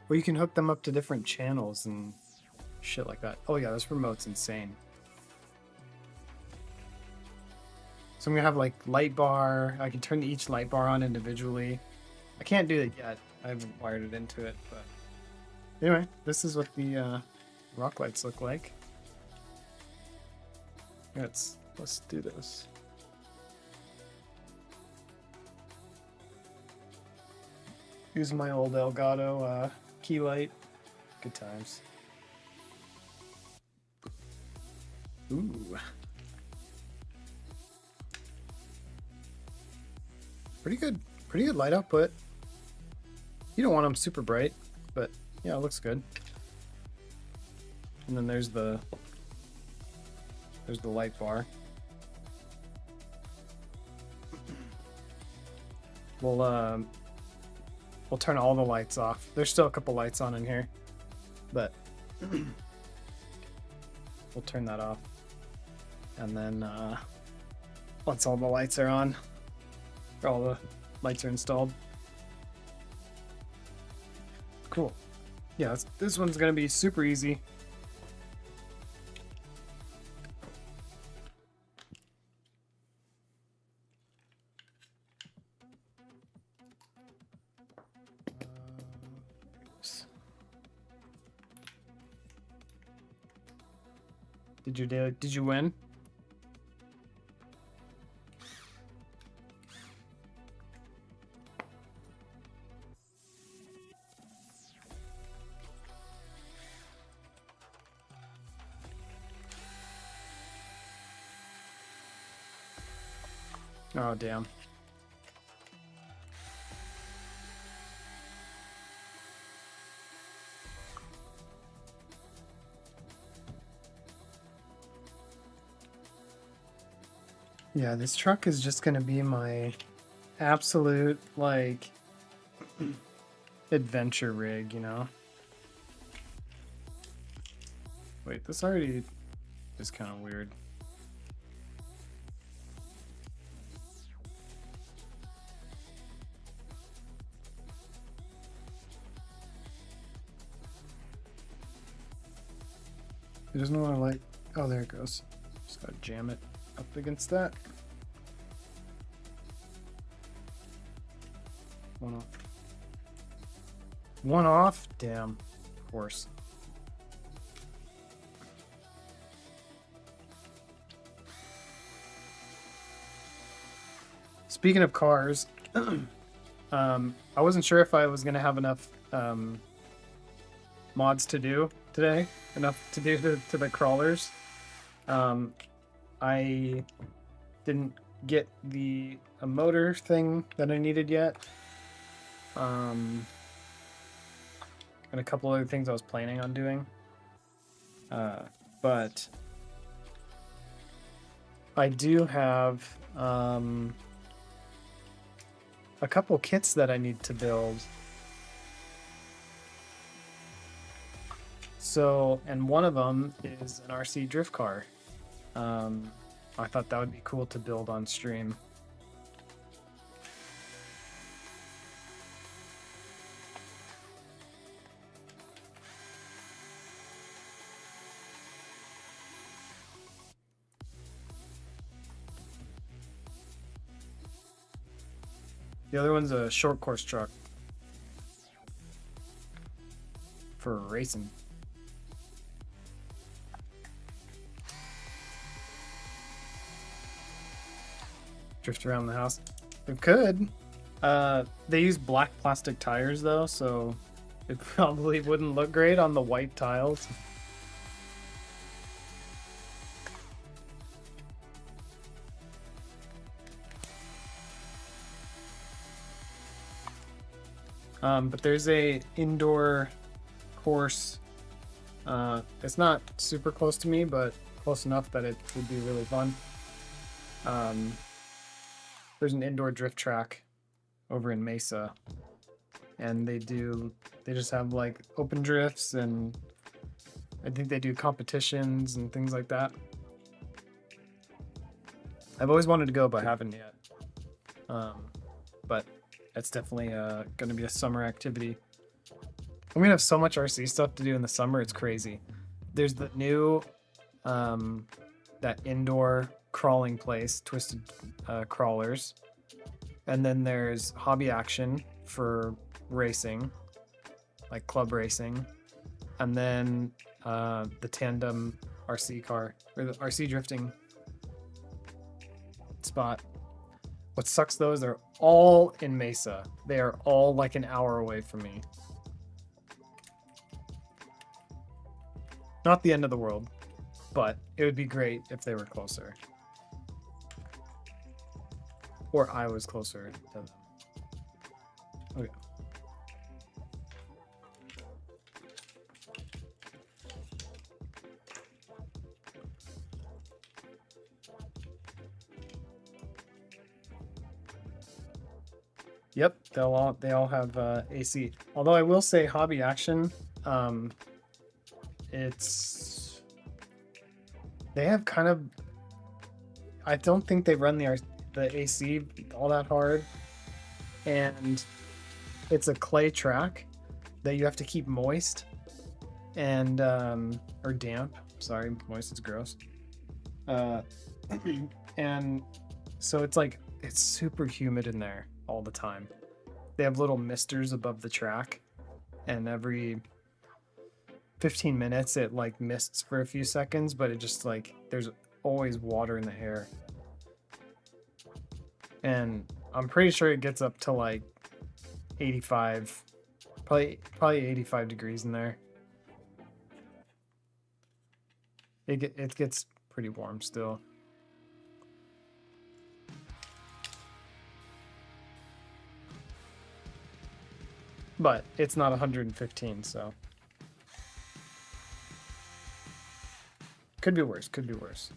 Or you can hook them up to different channels and shit like that. Oh yeah, this remote's insane. So I'm gonna have like light bar. I can turn each light bar on individually. I can't do it yet. I haven't wired it into it, but anyway, this is what the rock lights look like. Let's do this. Use my old Elgato key light. Good times. Ooh. Pretty good light output. You don't want them super bright, but yeah, it looks good. And then there's the light bar. We'll turn all the lights off. There's still a couple lights on in here, but we'll turn that off. And then once all the lights are on, or all the lights are installed. Cool. Yeah, this one's gonna be super easy. Did you win? Oh, damn. Yeah, this truck is just gonna be my absolute, like, adventure rig, you know? Wait, this already is kind of weird. It doesn't want to like. Oh, there it goes. Just gotta jam it up against that. One off. One off? Damn. Of course. Speaking of cars, I wasn't sure if I was gonna have enough mods to do today, enough to do to the crawlers. I didn't get the motor thing that I needed yet, and a couple other things I was planning on doing, but I do have a couple kits that I need to build. So, and one of them is an RC drift car. I thought that would be cool to build on stream. The other one's a short course truck for racing. Drift around the house. It could. They use black plastic tires though, so it probably wouldn't look great on the white tiles. But there's a indoor course. It's not super close to me, but close enough that it would be really fun. There's an indoor drift track over in Mesa, and they just have like open drifts, and I think they do competitions and things like that. I've always wanted to go, but haven't yet. But that's definitely going to be a summer activity. I'm gonna have so much RC stuff to do in the summer. It's crazy. There's the new that indoor crawling place, Twisted Crawlers, and then there's Hobby Action for racing, like club racing, and then the tandem RC car or the RC drifting spot. What sucks though is they're all in Mesa. They are all like an hour away from me. Not the end of the world, but it would be great if they were closer. Or I was closer to them. Okay. Yep, they all have AC. Although I will say Hobby Action, they have kind of, I don't think they run the AC all that hard, and it's a clay track that you have to keep moist and or damp. Sorry, moist is gross. And so it's super humid in there all the time. They have little misters above the track, and every 15 minutes it like mists for a few seconds, but it just like there's always water in the air. And I'm pretty sure it gets up to like 85, probably 85 degrees in there. It gets pretty warm still. But it's not 115, so could be worse, could be worse.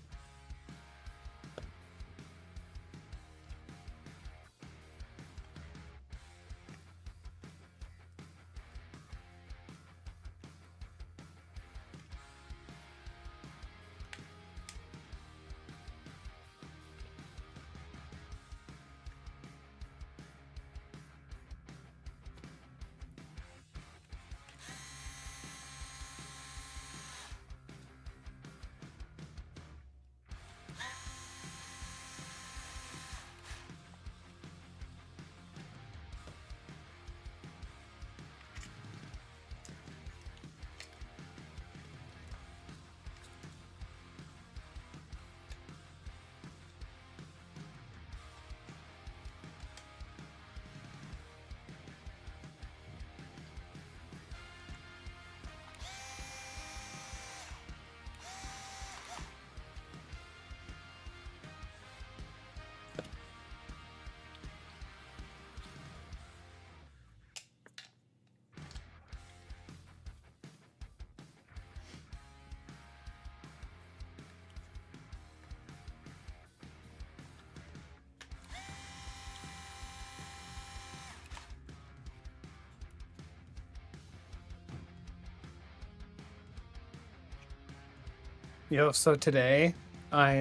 So today I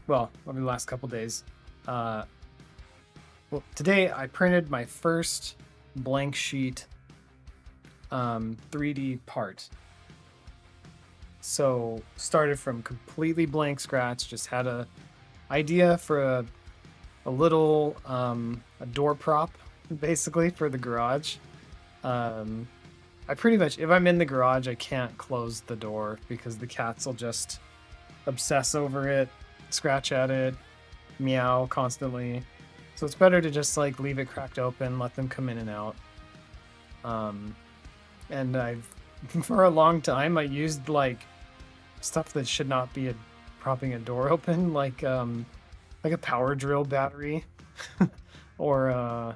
well, over the last couple days, today I printed my first blank sheet 3D part. So started from completely blank scratch, just had a idea for a little a door prop basically for the garage. I pretty much, if I'm in the garage, I can't close the door because the cats will just obsess over it, scratch at it, meow constantly. So it's better to just like leave it cracked open, let them come in and out. And I've for a long time I used like stuff that should not be propping a door open, like a power drill battery, or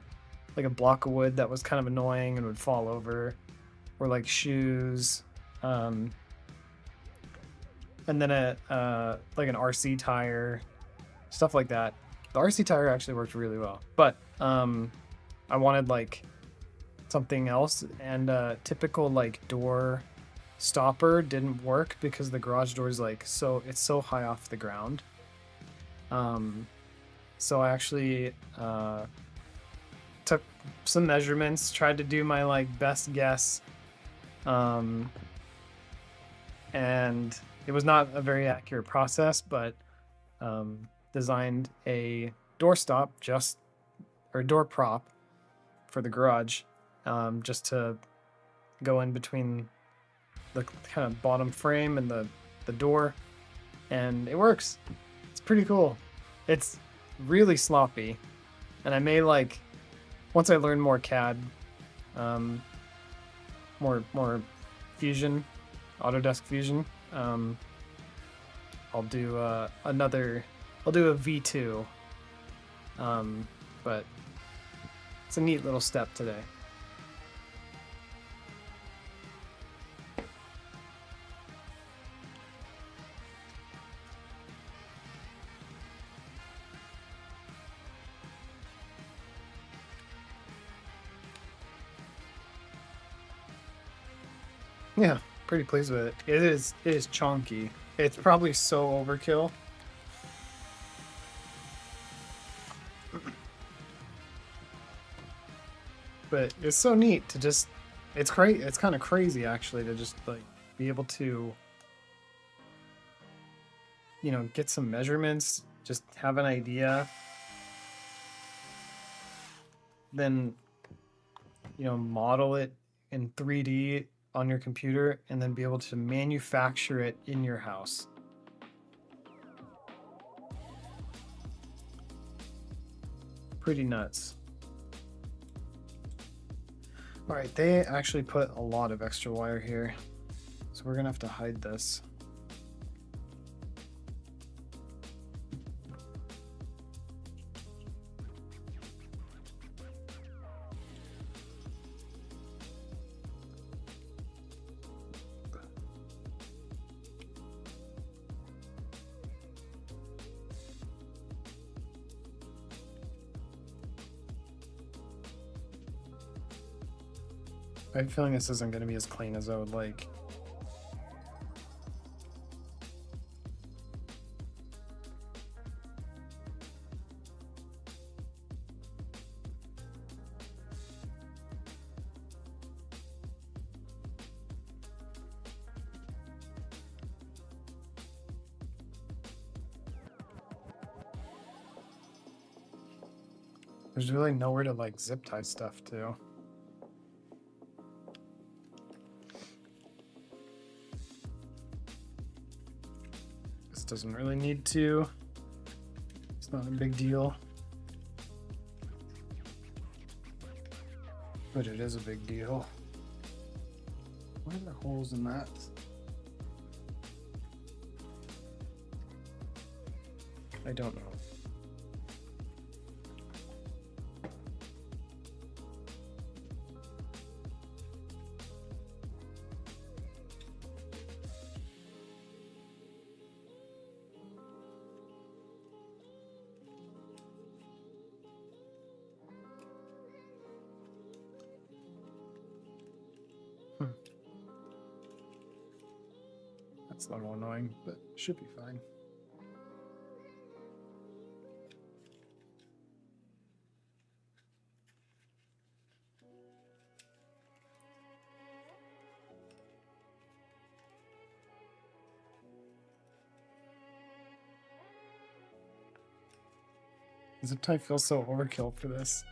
like a block of wood that was kind of annoying and would fall over, or like shoes, and then a like an RC tire, stuff like that. The RC tire actually worked really well, but I wanted like something else, and typical like door stopper didn't work because the garage door is like it's so high off the ground. So I actually took some measurements, tried to do my like best guess, and it was not a very accurate process, but designed a doorstop or door prop for the garage, just to go in between the kind of bottom frame and the door, and it works. It's pretty cool. It's really sloppy, and I may like once I learn more CAD, more Fusion, Autodesk Fusion, I'll do a V2, but it's a neat little step today. Yeah, pretty pleased with it. It is chonky. It's probably so overkill. But it's so neat to just it's kind of crazy actually to just like be able to get some measurements, just have an idea, then model it in 3D on your computer, and then be able to manufacture it in your house. Pretty nuts. All right, they actually put a lot of extra wire here, so we're gonna have to hide this. I have a feeling this isn't going to be as clean as I would like. There's really nowhere to like zip tie stuff to. Doesn't really need to. It's not a big deal. But it is a big deal. Why are there holes in that? I don't know. That's a little annoying, but should be fine. Zip tie feels so overkill for this.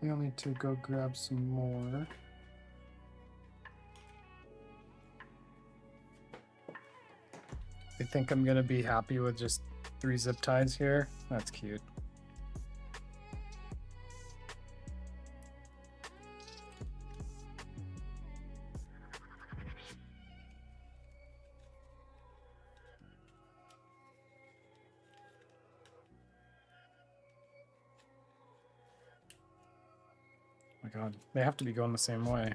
I'll need to go grab some more. I think I'm gonna be happy with just 3 zip ties here. That's cute. Oh my god, they have to be going the same way.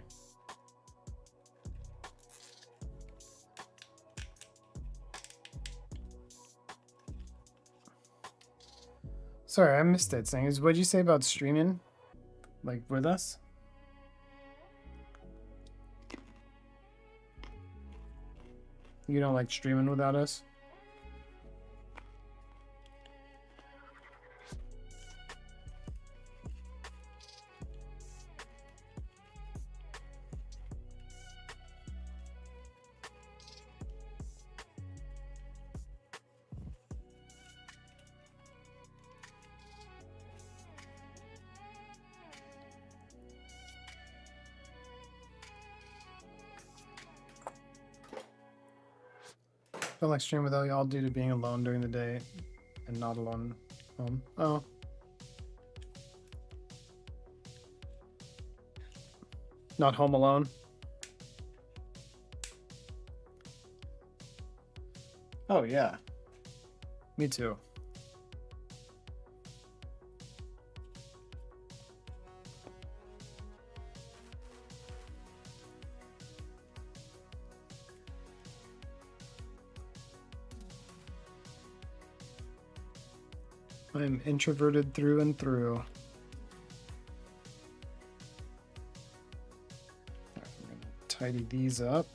Sorry, I missed it. Saying is, what'd you say about streaming, like with us? You don't like streaming without us? Don't like streaming without y'all due to being alone during the day and not alone home. Oh. Not home alone. Oh yeah. Me too. I'm introverted through and through. I'm gonna tidy these up.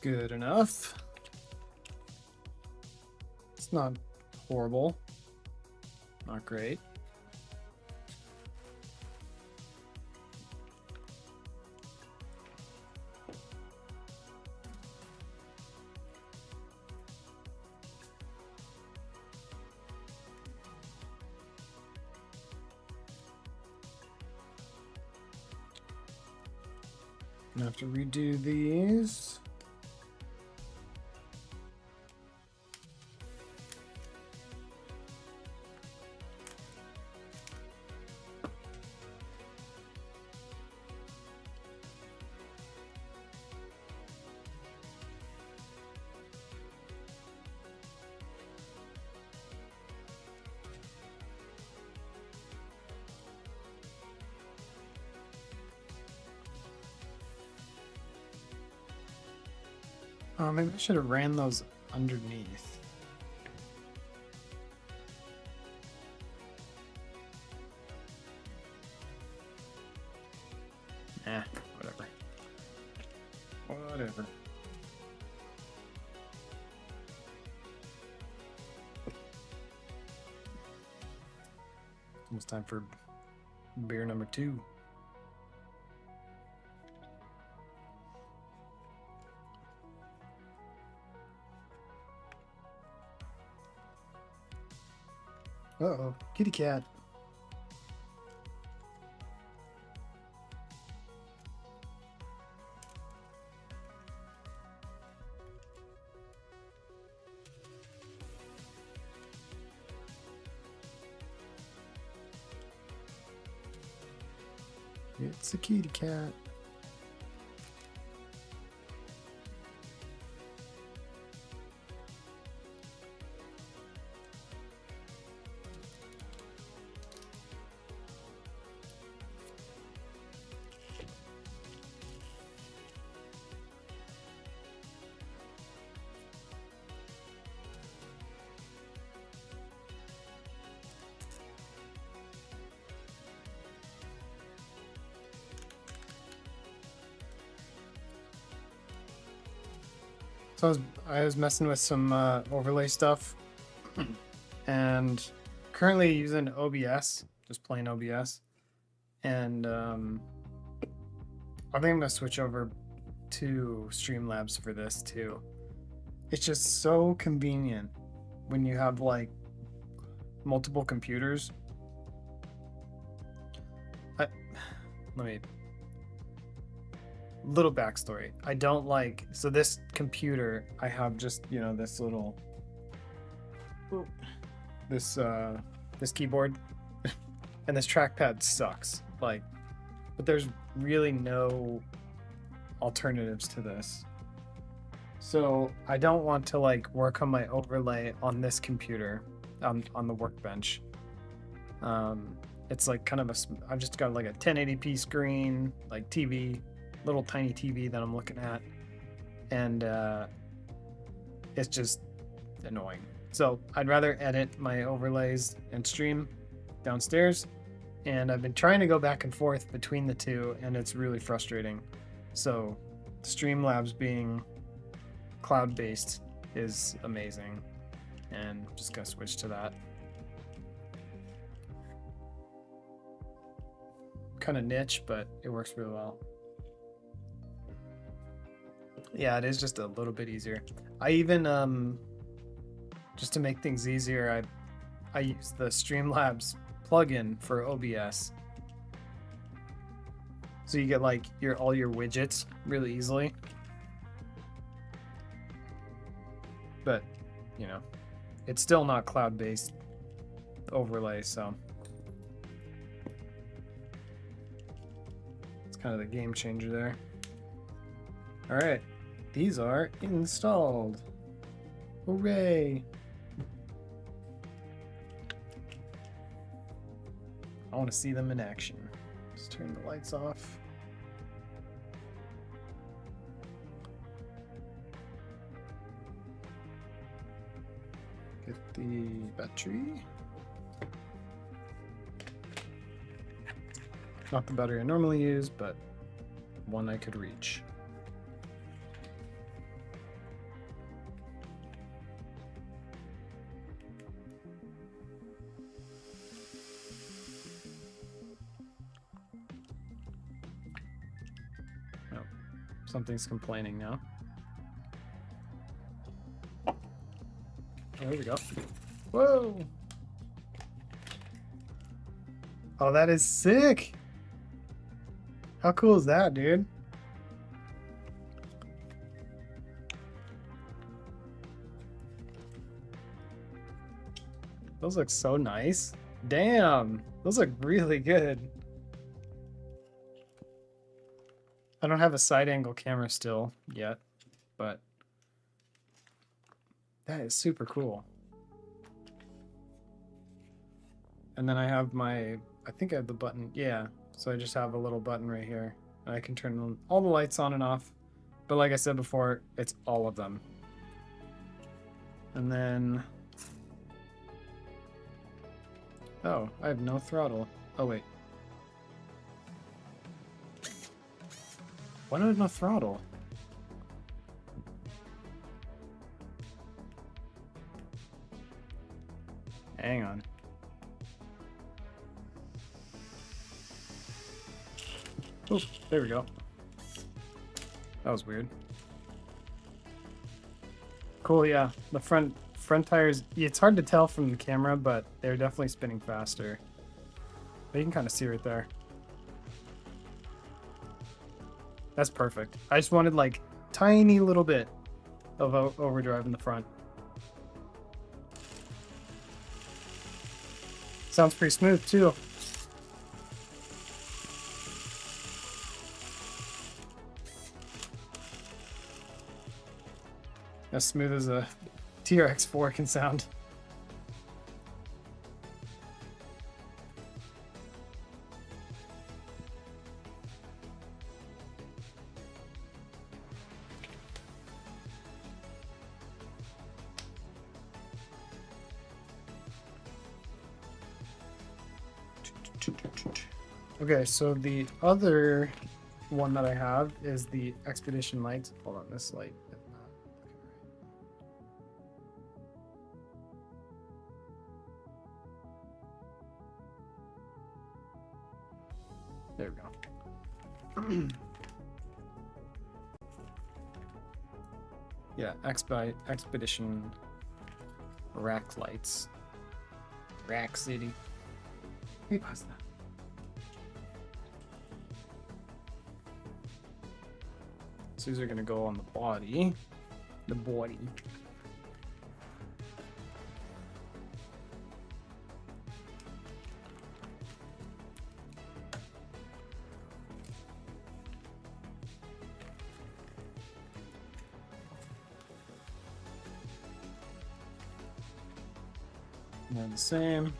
Good enough. It's not horrible. Not great. I have to redo these. Maybe I should have ran those underneath. Nah, whatever. Whatever. Almost time for beer number 2. Uh-oh, kitty cat. It's a kitty cat. So I was messing with some overlay stuff, and currently using OBS, just plain OBS, and I think I'm gonna switch over to Streamlabs for this too. It's just so convenient when you have like multiple computers. Little backstory. I don't like, so this computer, I have just, you know, this little, this keyboard, and this trackpad sucks. Like, but there's really no alternatives to this. So I don't want to like work on my overlay on this computer, on the workbench. It's like kind of I've just got like a 1080p screen, like TV, little tiny TV that I'm looking at, and it's just annoying. So I'd rather edit my overlays and stream downstairs, and I've been trying to go back and forth between the two, and it's really frustrating. So Streamlabs being cloud-based is amazing, and I'm just gonna switch to that. Kind of niche, but it works really well. Yeah, it is just a little bit easier. I even just to make things easier, I use the Streamlabs plugin for OBS, so you get like all your widgets really easily. But you know, it's still not cloud-based overlay, so it's kind of the game changer there. All right. These are installed. Hooray! I want to see them in action. Just turn the lights off. Get the battery. Not the battery I normally use, but one I could reach. Something's complaining now. Oh, there we go. Whoa! Oh, that is sick! How cool is that, dude? Those look so nice. Damn! Those look really good. I don't have a side angle camera still yet, but that is super cool. And then I have I think I have the button, yeah. So I just have a little button right here. And I can turn all the lights on and off. But like I said before, it's all of them. And then, oh, I have no throttle. Oh wait. Why do I have no throttle? Hang on. Oh, there we go. That was weird. Cool, yeah. The front tires, it's hard to tell from the camera, but they're definitely spinning faster. But you can kind of see right there. That's perfect. I just wanted like tiny little bit of overdrive in the front. Sounds pretty smooth too. As smooth as a TRX4 can sound. Okay, so the other one that I have is the Expedition lights. Hold on, this light is not looking right. There we go. Yeah, Expedition rack lights. Rack City. Hey, pause that. So these are gonna go on the body. The body. And they're the same.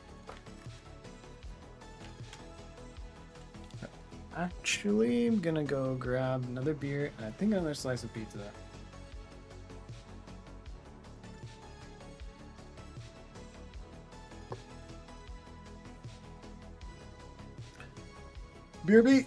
Actually, I'm gonna go grab another beer and I think another slice of pizza. Beer beat.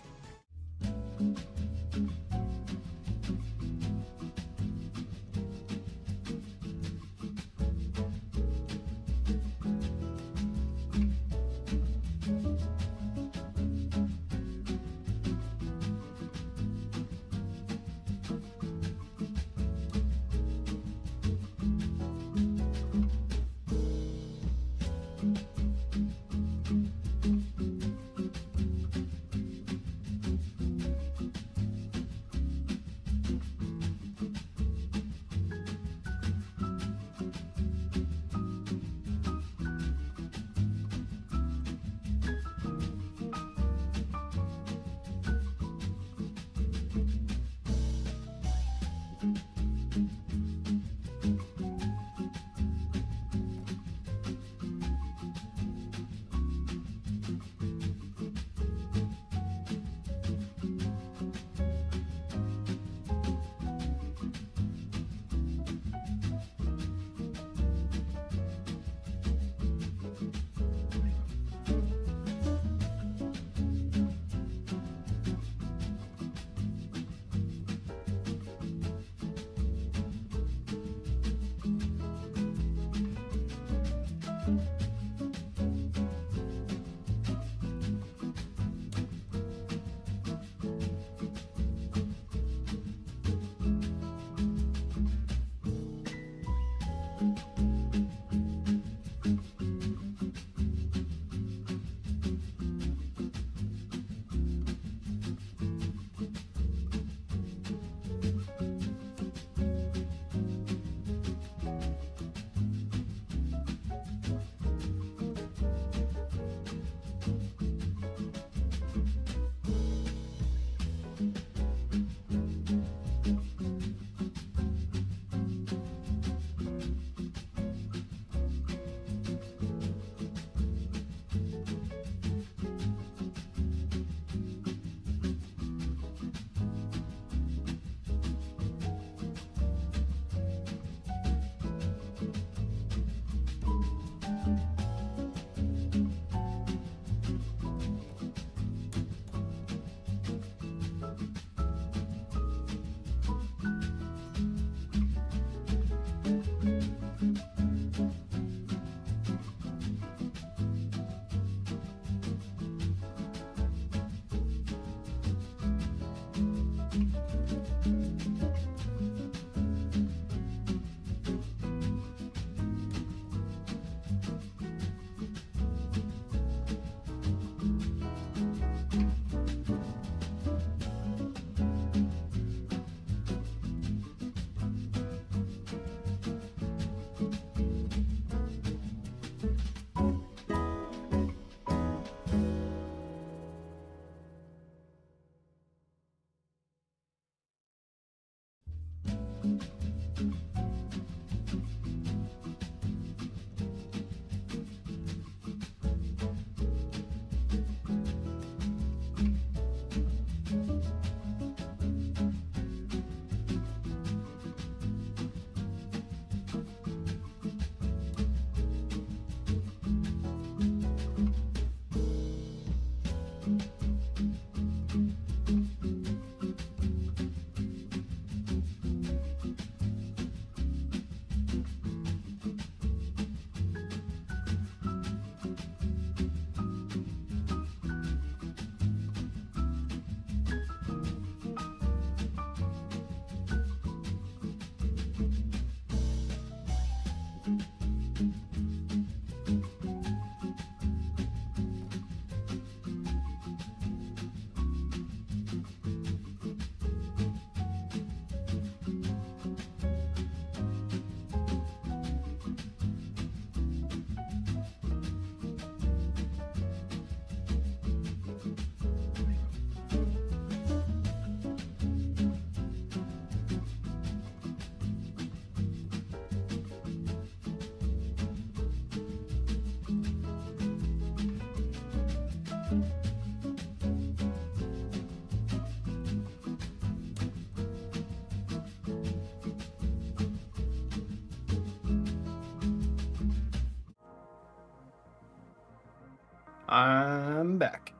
I'm back.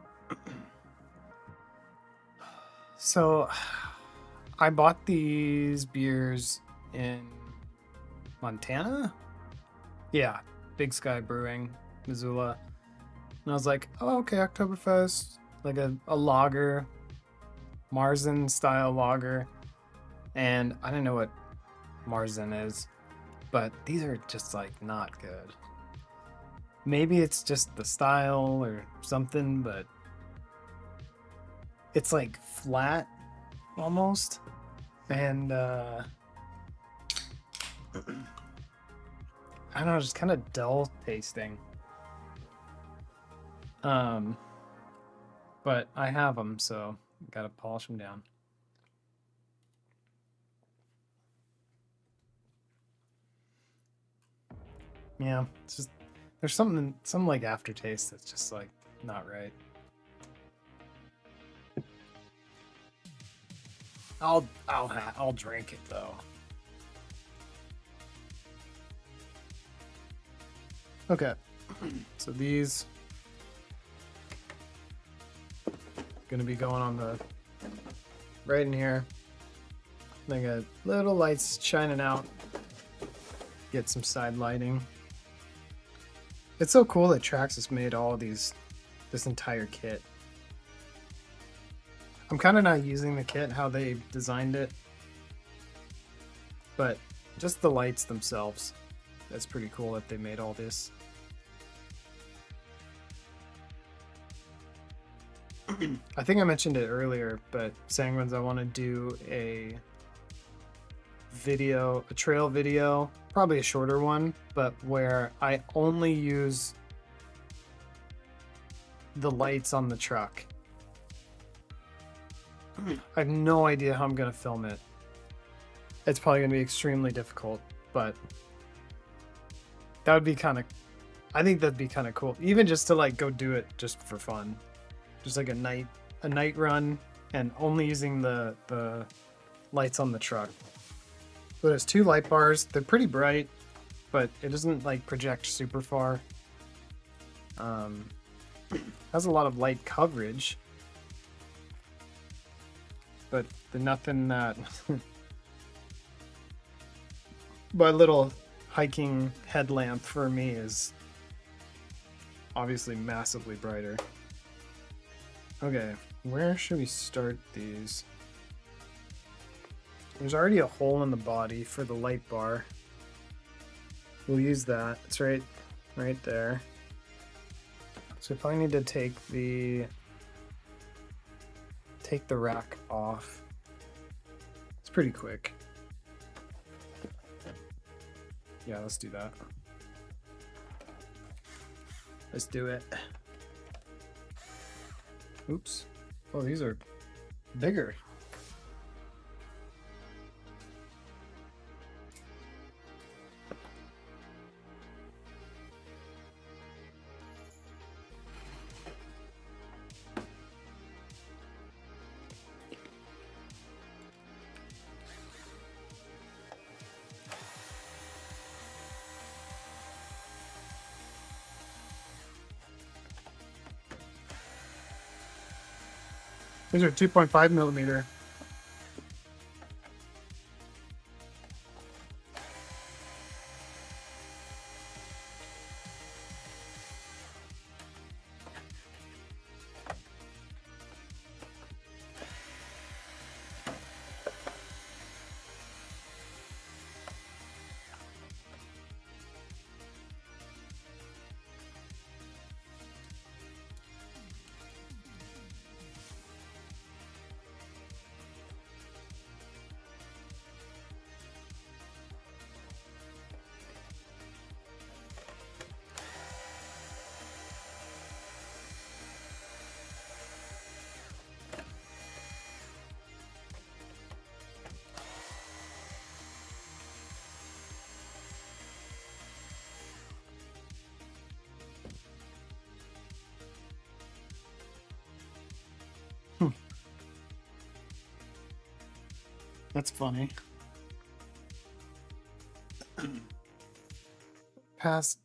So, I bought these beers in Montana? Yeah, Big Sky Brewing, Missoula. And I was like, oh, okay, Oktoberfest, like a lager, Marzen style lager. And I didn't know what Marzen is, but these are just like not good. Maybe it's just the style or something, but it's like flat almost. And I don't know, just kind of dull tasting. But I have them, so gotta polish them down. Yeah, it's just there's some like aftertaste that's just like not right. I'll drink it though. Okay, so these gonna be going on the right in here. They got little lights shining out. Get some side lighting. It's so cool that Traxxas made all this entire kit. I'm kind of not using the kit how they designed it, but just the lights themselves. That's pretty cool that they made all this. I think I mentioned it earlier, but Sanguines, I want to do a trail video, probably a shorter one, but where I only use the lights on the truck. I have no idea how I'm going to film it. It's probably going to be extremely difficult, but that would be I think that'd be kind of cool. Even just to like go do it just for fun. Just like a night run and only using the lights on the truck. So there's 2 light bars. They're pretty bright, but it doesn't like project super far. Has a lot of light coverage, but they're nothing that my little hiking headlamp for me is obviously massively brighter. Okay, where should we start these? There's already a hole in the body for the light bar. We'll use that. It's right there. So I probably need to take the rack off. It's pretty quick. Yeah, let's do that. Let's do it. Oops. Oh, these are bigger. These are 2.5 millimeter. That's funny. Past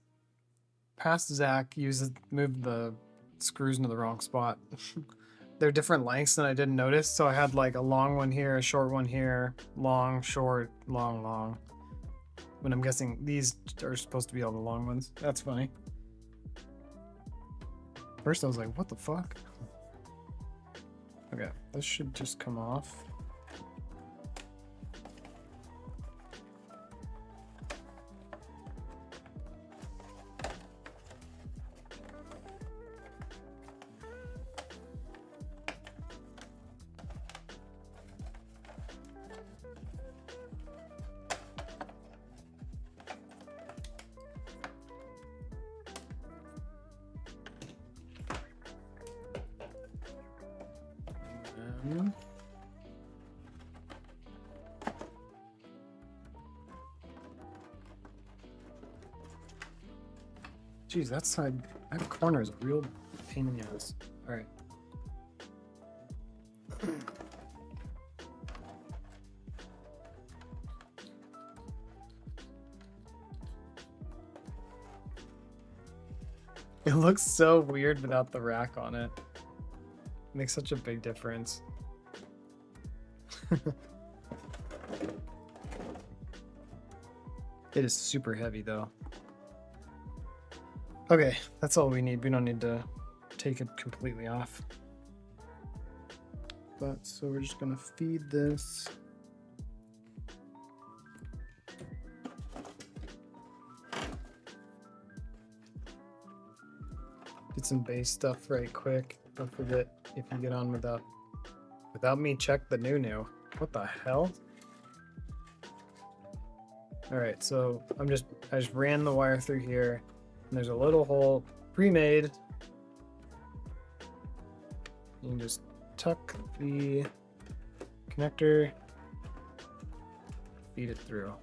Zach moved the screws into the wrong spot. They're different lengths and I didn't notice, so I had like a long one here, a short one here, long, short, long, long. But I'm guessing these are supposed to be all the long ones. That's funny. First I was like, what the fuck? Okay, this should just come off. Jeez, that corner is a real pain in the ass. All right. It looks so weird without the rack on it. Makes such a big difference. It is super heavy though. Okay, that's all we need. We don't need to take it completely off. But so we're just gonna feed this. Did some base stuff right quick. Don't forget, if you get on without me, check the new. What the hell? All right, so I just ran the wire through here, and there's a little hole pre-made. You can just tuck the connector, feed it through.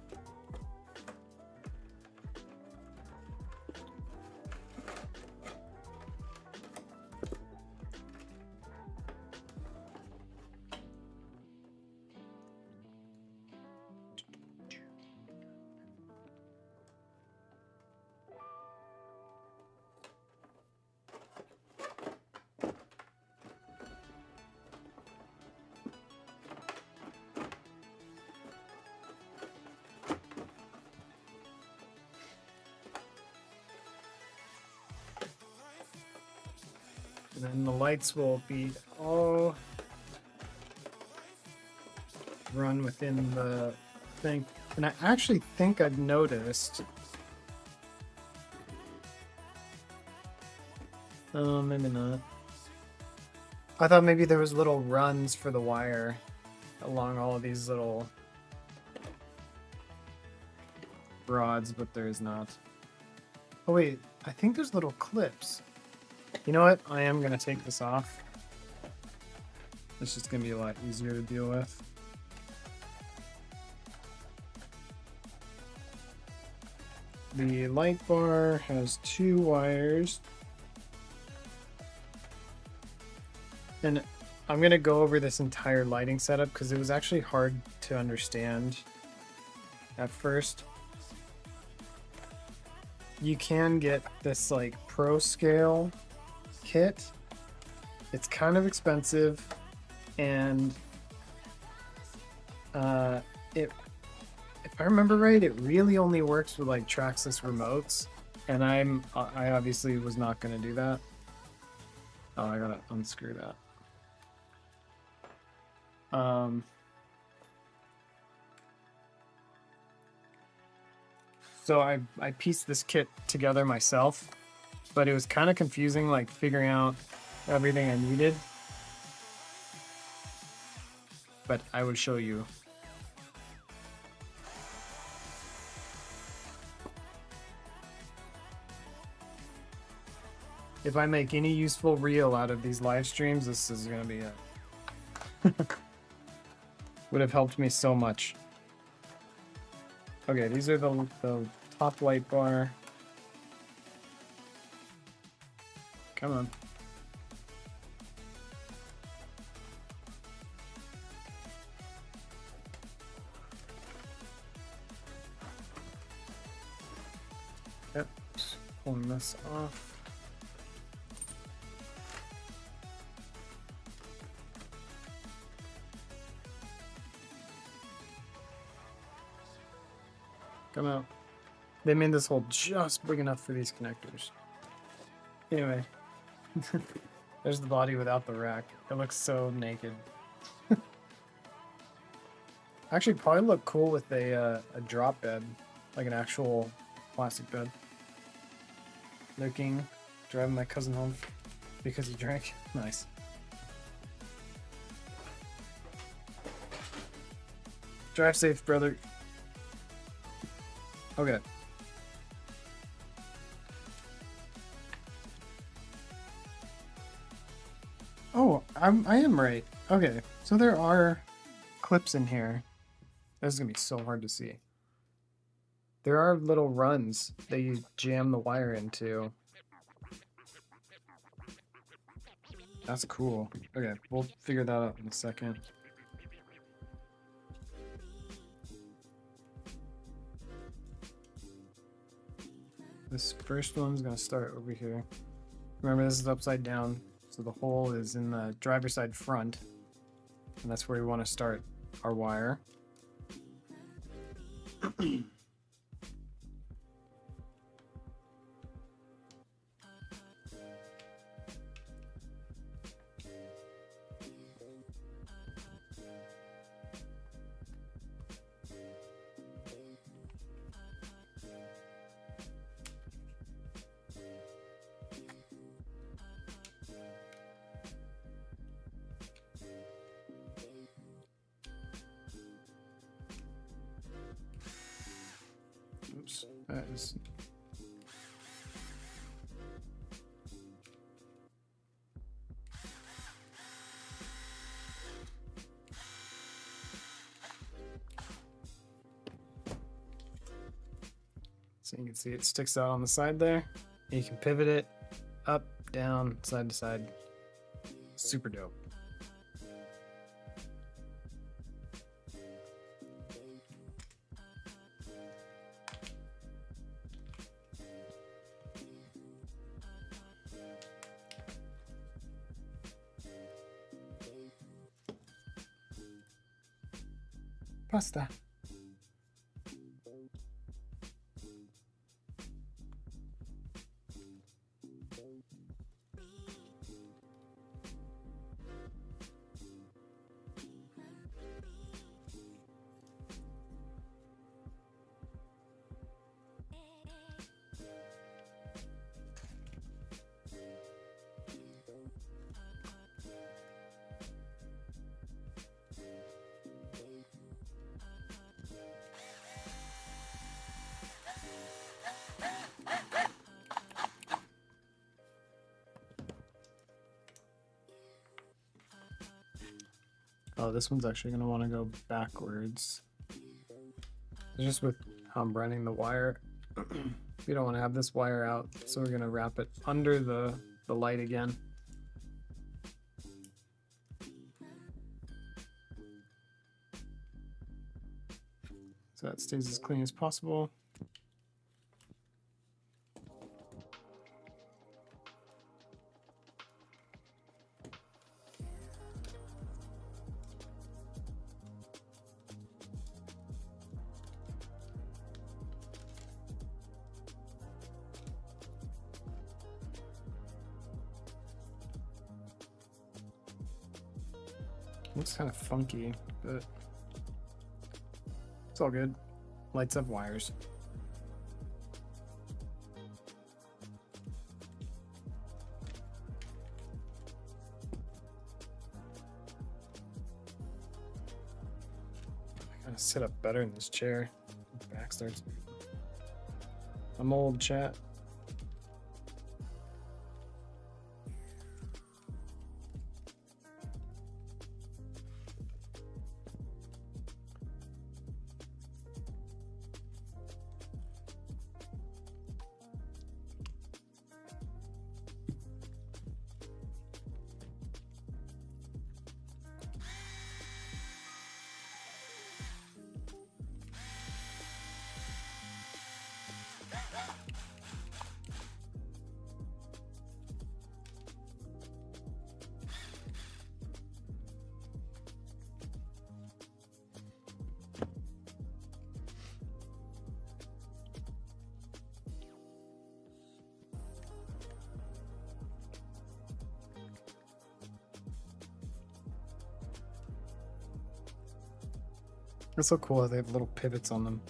And then the lights will be all run within the thing. And I actually think I've noticed. Oh, maybe not. I thought maybe there was little runs for the wire along all of these little rods, but there is not. Oh wait, I think there's little clips. You know what? I am going to take this off. It's just going to be a lot easier to deal with. The light bar has 2 wires. And I'm going to go over this entire lighting setup because it was actually hard to understand at first. You can get this like pro scale kit. It's kind of expensive, and if I remember right, it really only works with like Traxxas remotes, and I obviously was not going to do that. Oh, I gotta unscrew that. So I pieced this kit together myself, but it was kind of confusing, like figuring out everything I needed. But I will show you. If I make any useful reel out of these live streams, this is gonna be it. Would have helped me so much. Okay, these are the top light bar. Come on. Yep, just pulling this off. Come out. They made this hole just big enough for these connectors. Anyway. There's the body without the rack. It looks so naked. Actually, probably look cool with a drop bed. Like an actual plastic bed. Looking. Driving my cousin home because he drank. Nice. Drive safe, brother. Okay. Oh, I am right. Okay, so there are clips in here. This is gonna be so hard to see. There are little runs that you jam the wire into. That's cool. Okay, we'll figure that out in a second. This first one's gonna start over here. Remember, this is upside down, so the hole is in the driver's side front, and that's where we want to start our wire. Oops, that is... So you can see it sticks out on the side there. You can pivot it up, down, side to side. Super dope. Pasta. Oh, this one's actually going to want to go backwards. Just with how I'm running the wire. We don't want to have this wire out, so we're going to wrap it under the light again. So that stays as clean as possible. Looks kind of funky, but it's all good. Lights up wires. I gotta sit up better in this chair. Back starts. I'm old, chat. It's so cool how they have little pivots on them.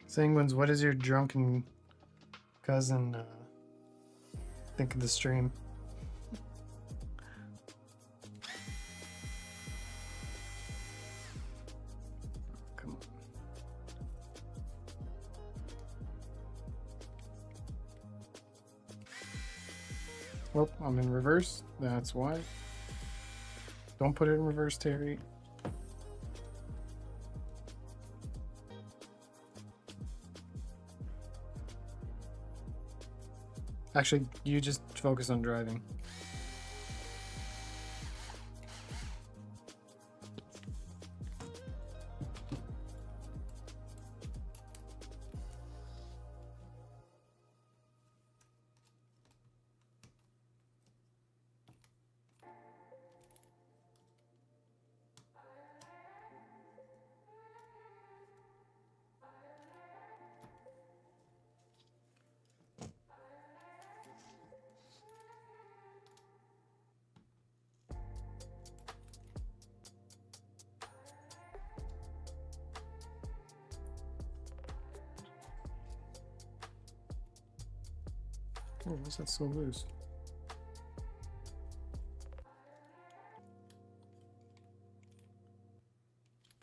Sanguines, what does your drunken cousin think of the stream? Come on. Oh, I'm in reverse. That's why. Don't put it in reverse, Terry. Actually, you just focus on driving. Oh, why is that so loose?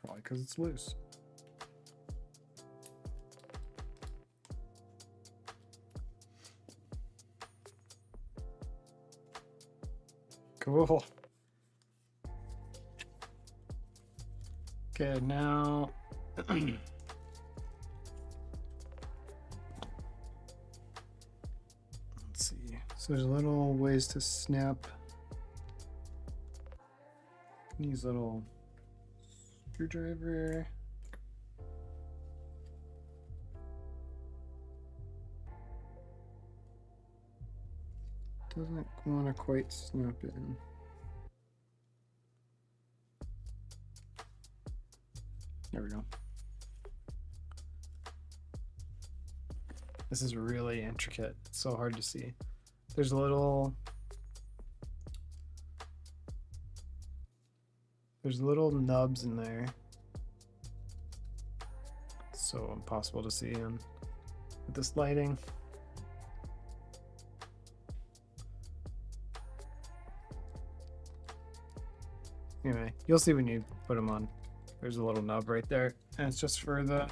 Probably because it's loose. Cool. Okay, now let's see. So there's little ways to snap these little screwdriver. Doesn't want to quite snap in. There we go. This is really intricate. It's so hard to see. There's little nubs in there. It's so impossible to see with this lighting. Anyway, you'll see when you put them on. There's a little nub right there, and it's just for the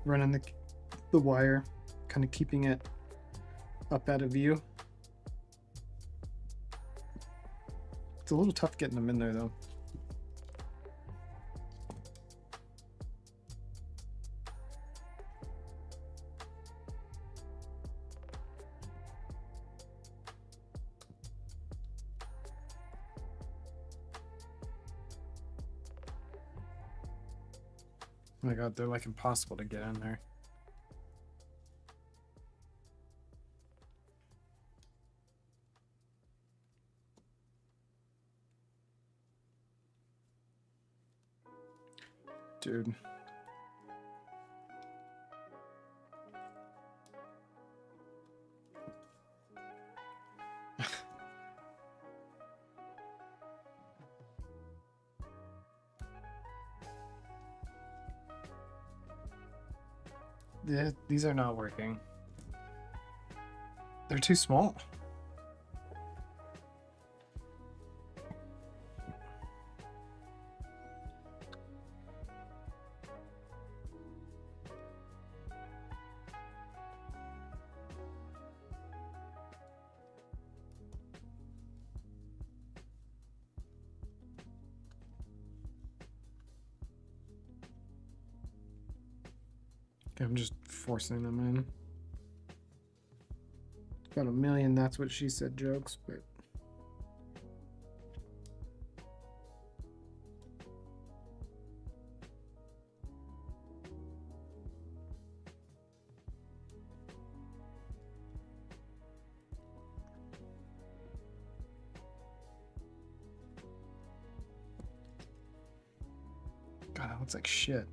running the wire, kind of keeping it up out of view. It's a little tough getting them in there though. Oh my god, they're like impossible to get in there. Dude. Yeah, these are not working. They're too small. I'm just forcing them in. About a million that's what she said jokes, but God, that looks like shit.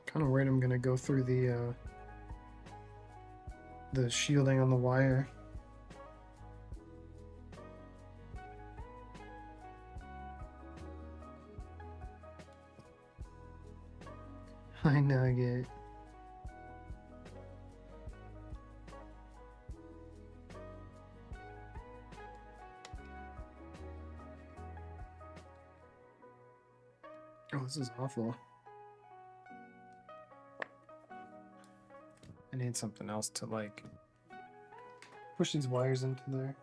Kind of worried I'm gonna go through the shielding on the wire. Hi, Nugget. Oh, this is awful. I need something else to like push these wires into there.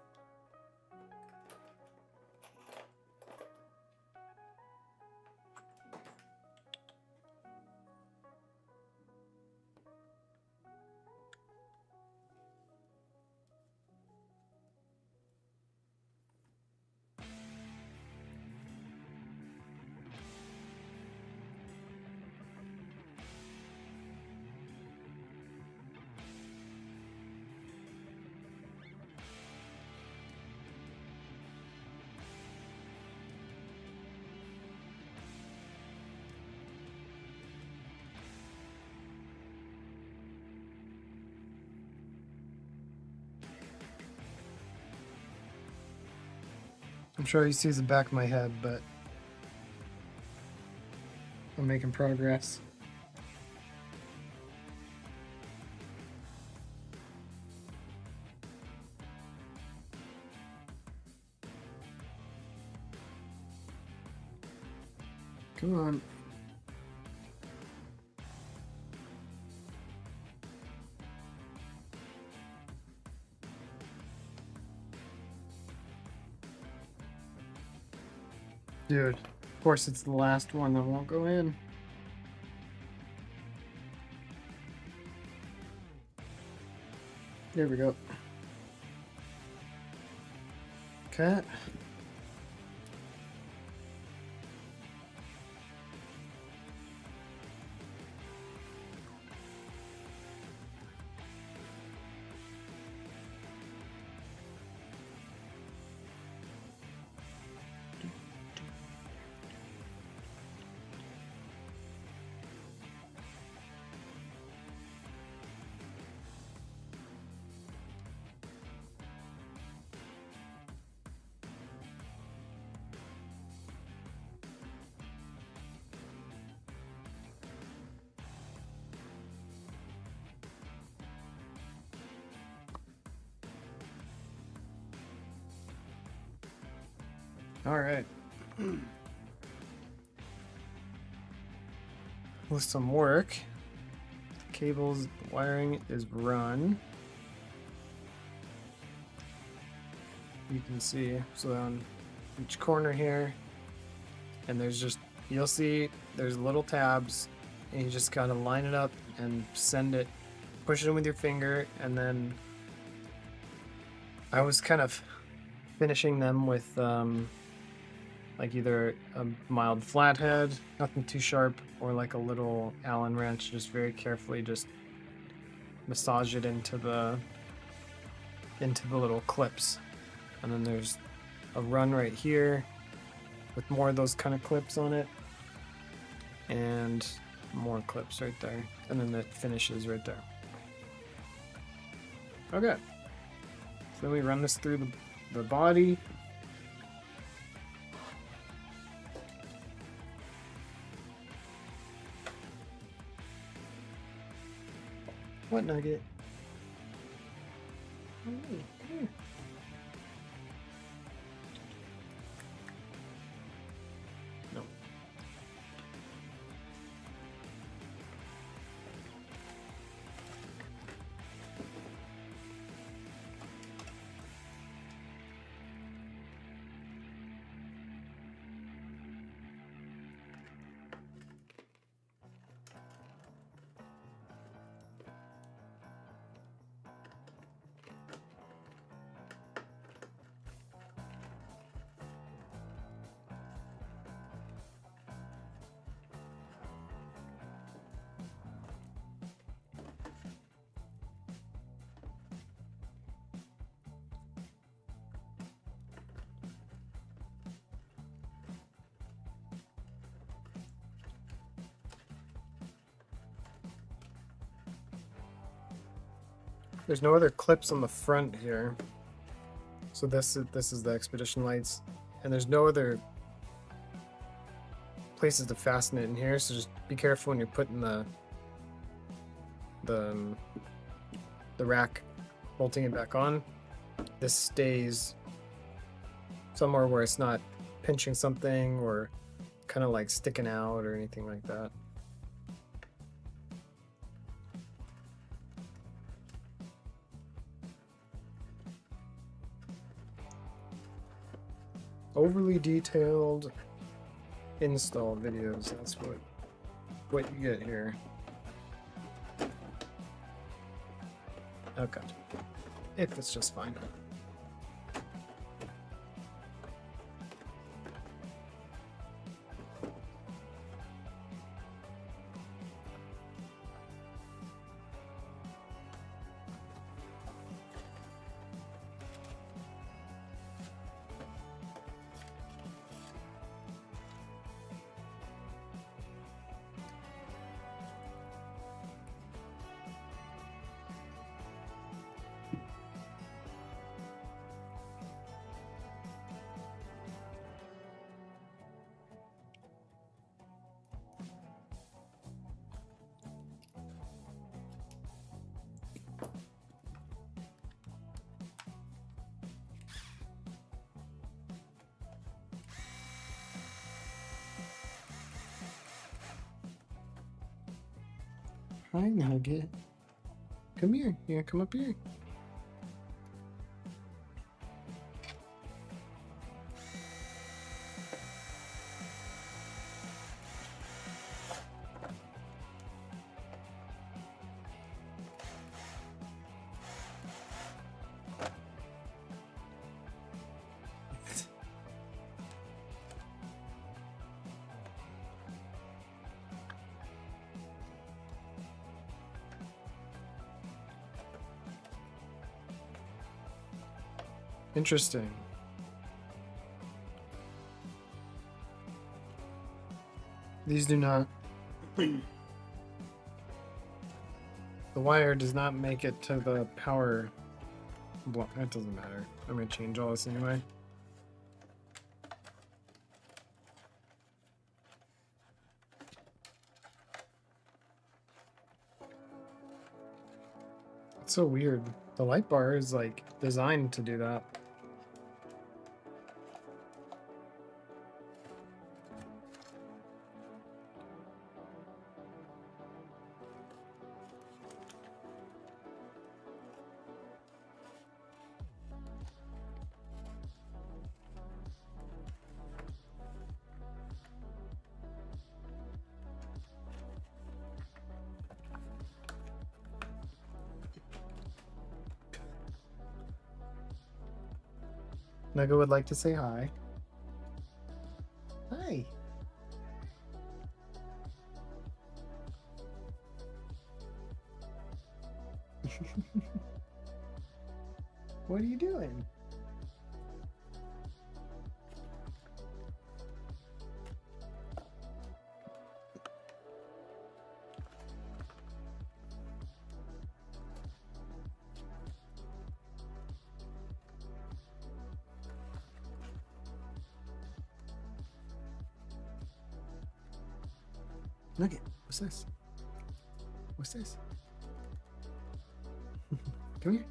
I'm sure he sees the back of my head, but I'm making progress. Come on. Dude, of course it's the last one that won't go in. There we go. Okay. All right. With some work, the cables, the wiring is run. You can see, so on each corner here, and there's just, you'll see there's little tabs, and you just kind of line it up and send it, push it in with your finger, and then I was kind of finishing them with like either a mild flathead, nothing too sharp, or like a little Allen wrench, just very carefully just massage it into the little clips. And then there's a run right here with more of those kind of clips on it, and more clips right there, and then it finishes right there. Okay, so then we run this through the body. What nugget? Oh, here. No. There's no other clips on the front here. So this is the expedition lights, and there's no other places to fasten it in here. So just be careful when you're putting the rack, bolting it back on. This stays somewhere where it's not pinching something or kind of like sticking out or anything like that. Overly detailed install videos, that's what you get here. Okay. If it's just fine. Hi, Nugget. Come here. You gonna come up here? Interesting. These do not. The wire does not make it to the power block. That doesn't matter. I'm gonna change all this anyway. It's so weird. The light bar is like designed to do that. Nugget would like to say hi. Hi. What are you doing? Nugget, what's this? What's this? Come here.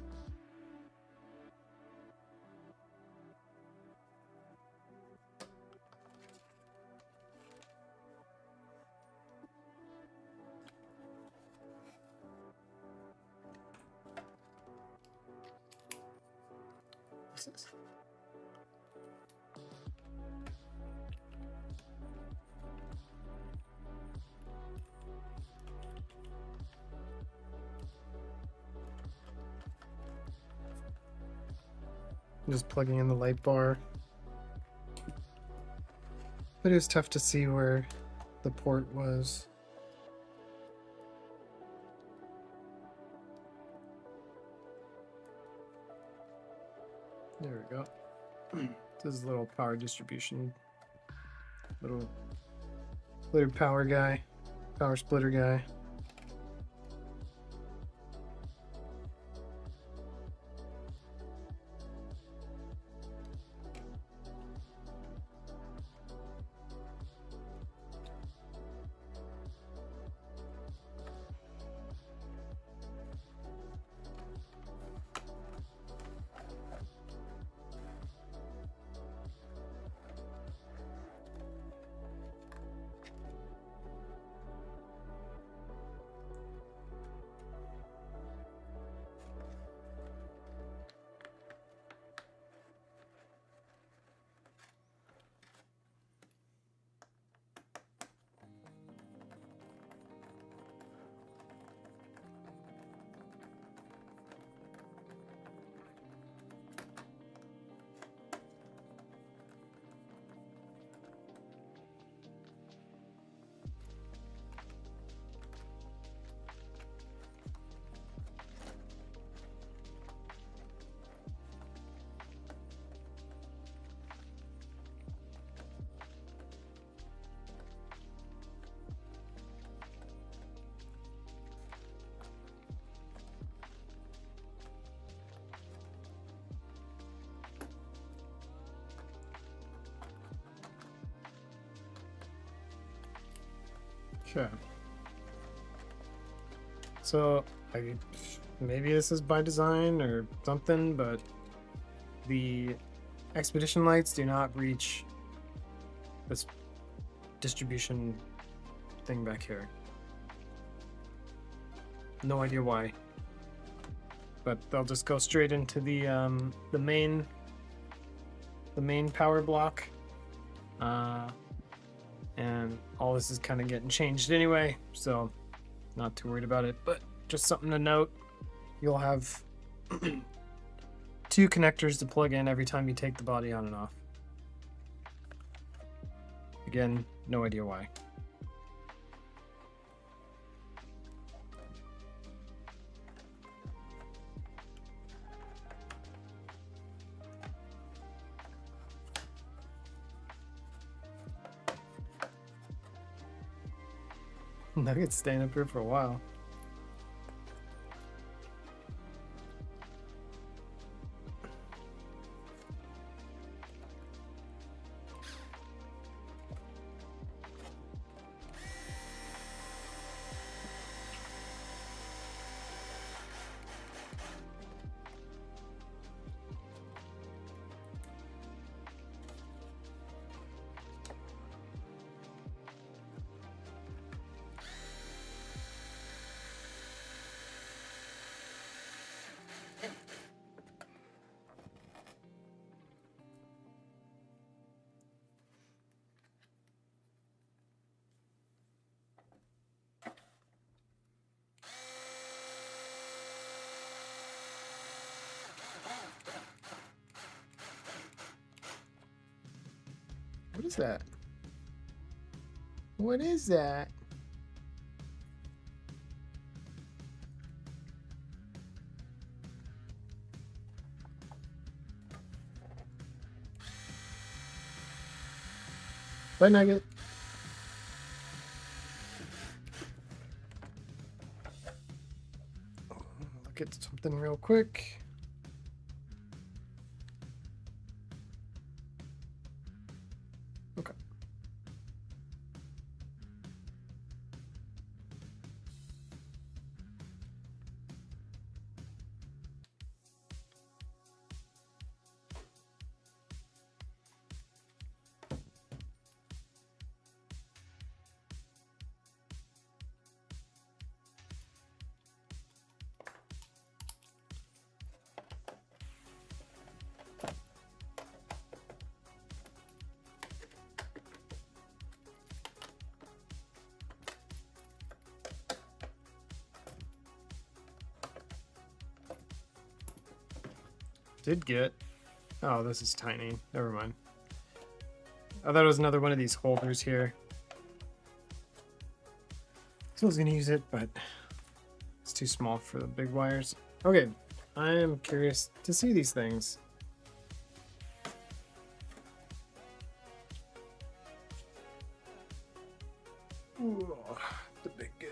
What's this? Just plugging in the light bar. But it was tough to see where the port was. There we go. This is a little power distribution. Little power guy. Power splitter guy. Okay. So, maybe this is by design or something, but the expedition lights do not reach this distribution thing back here. No idea why. But they'll just go straight into the main power block. And all this is kind of getting changed anyway, so not too worried about it. But just something to note, you'll have 2 connectors to plug in every time you take the body on and off. Again, no idea why. Nugget's staying up here for a while. What is that? What is that? Bye, Nugget. Look at something real quick. Okay. Did get... Oh, this is tiny. Never mind. I thought it was another one of these holders here. So I was gonna use it, but it's too small for the big wires. Okay, I am curious to see these things. Ooh, the big guy.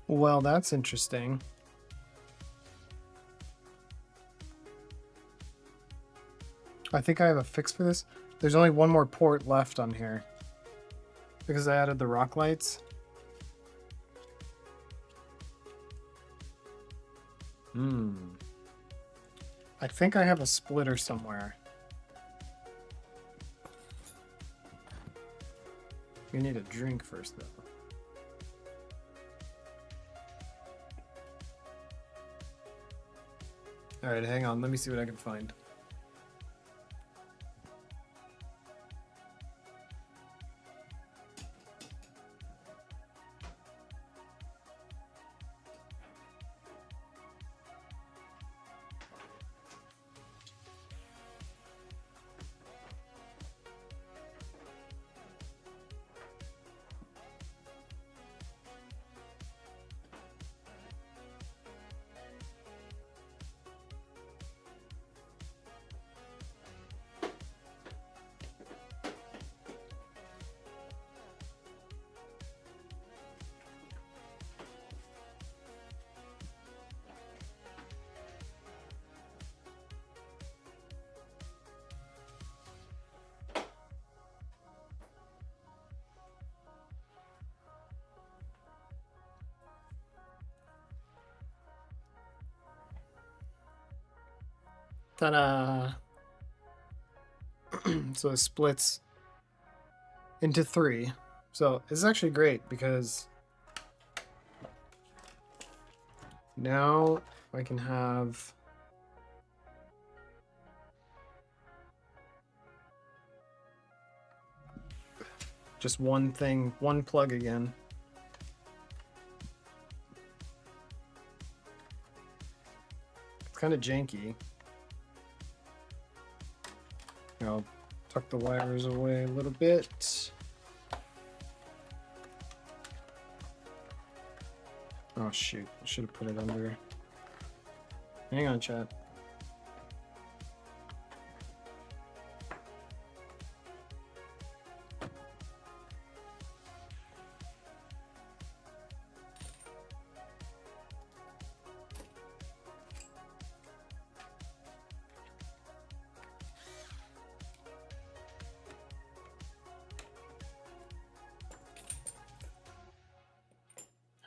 Well, that's interesting. I think I have a fix for this. There's only one more port left on here because I added the rock lights. I think I have a splitter somewhere. You need a drink first, though. All right, hang on. Let me see what I can find. Ta-da! So it splits into 3. So it's actually great because now I can have just one thing, one plug again. It's kind of janky. I'll tuck the wires away a little bit. Oh shoot, I should have put it under. Hang on, chat.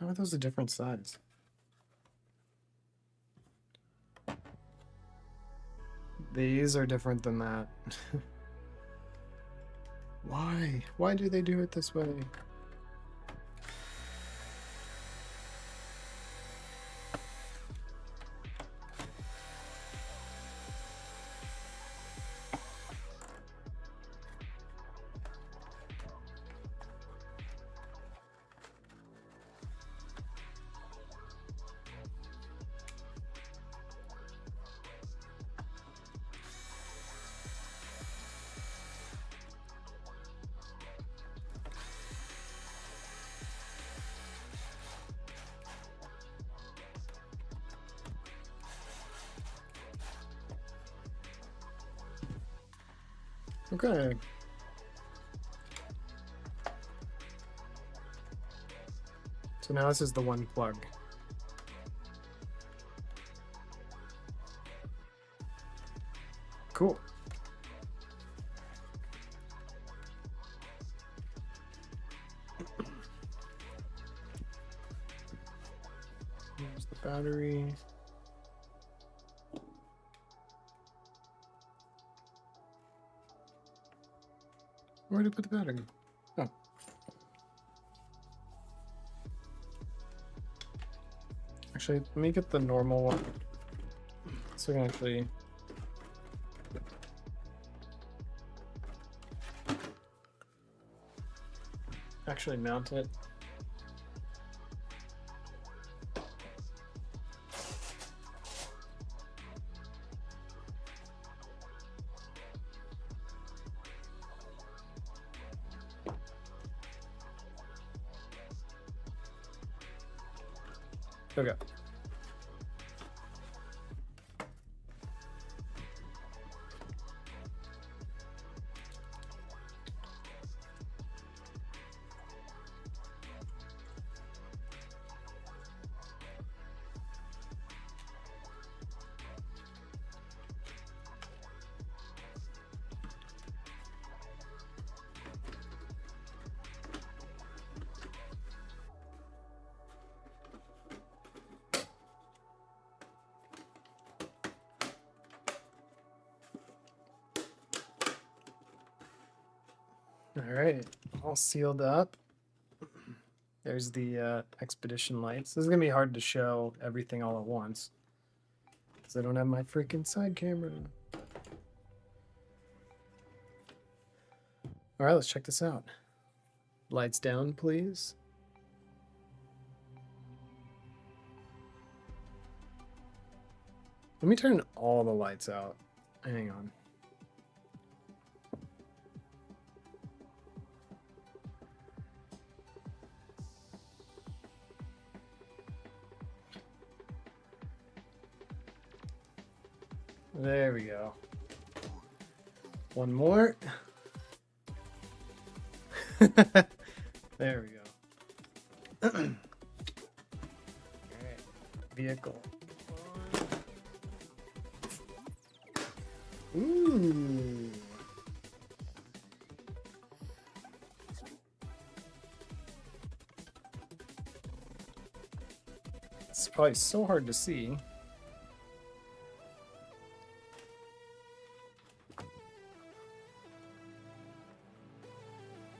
How are those a different size? These are different than that. Why? Why do they do it this way? Okay. So now this is the one plug. Cool. Here's the battery. Where did I put the battery? Oh. Actually, let me get the normal one. So I can actually mount it. Okay. All right, all sealed up. There's the expedition lights. This is gonna be hard to show everything all at once because I don't have my freaking side camera. All right, let's check this out. Lights down, please. Let me turn all the lights out. Hang on. There we go. One more. There we go. All right. Vehicle. Ooh. It's probably so hard to see.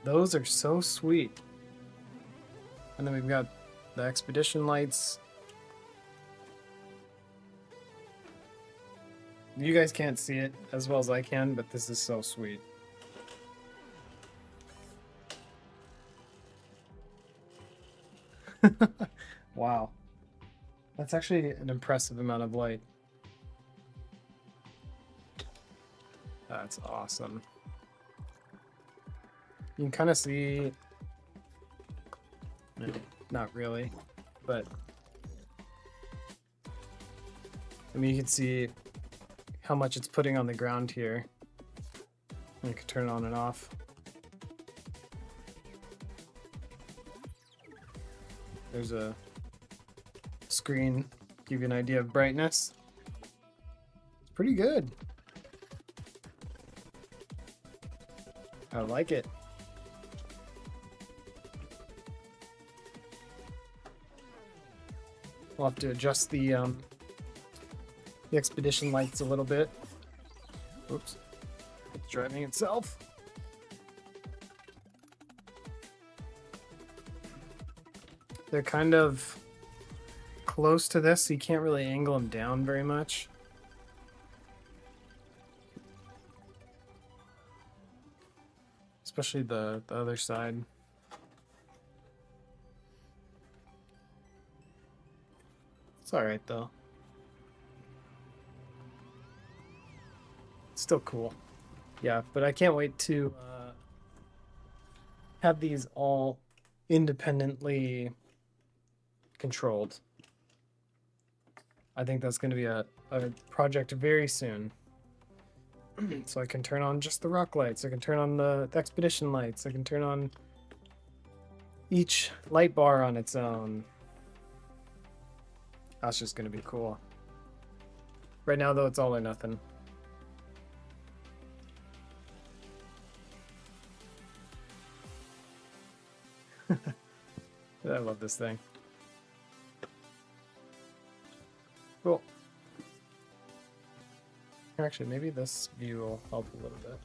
Those are so sweet. And then we've got the expedition lights. You guys can't see it as well as I can, but this is so sweet. Wow. That's actually an impressive amount of light. That's awesome. You can kind of see, not really, but I mean, you can see how much it's putting on the ground here. You can turn it on and off. There's a screen, give you an idea of brightness. It's pretty good. I like it. We'll have to adjust the expedition lights a little bit. Oops, it's driving itself. They're kind of close to this, so you can't really angle them down very much. Especially the other side. It's alright though. It's still cool. Yeah, but I can't wait to have these all independently controlled. I think that's going to be a project very soon. So I can turn on just the rock lights, I can turn on the expedition lights, I can turn on each light bar on its own. That's just going to be cool. Right now though, it's all or nothing. I love this thing. Cool. Actually, maybe this view will help a little bit.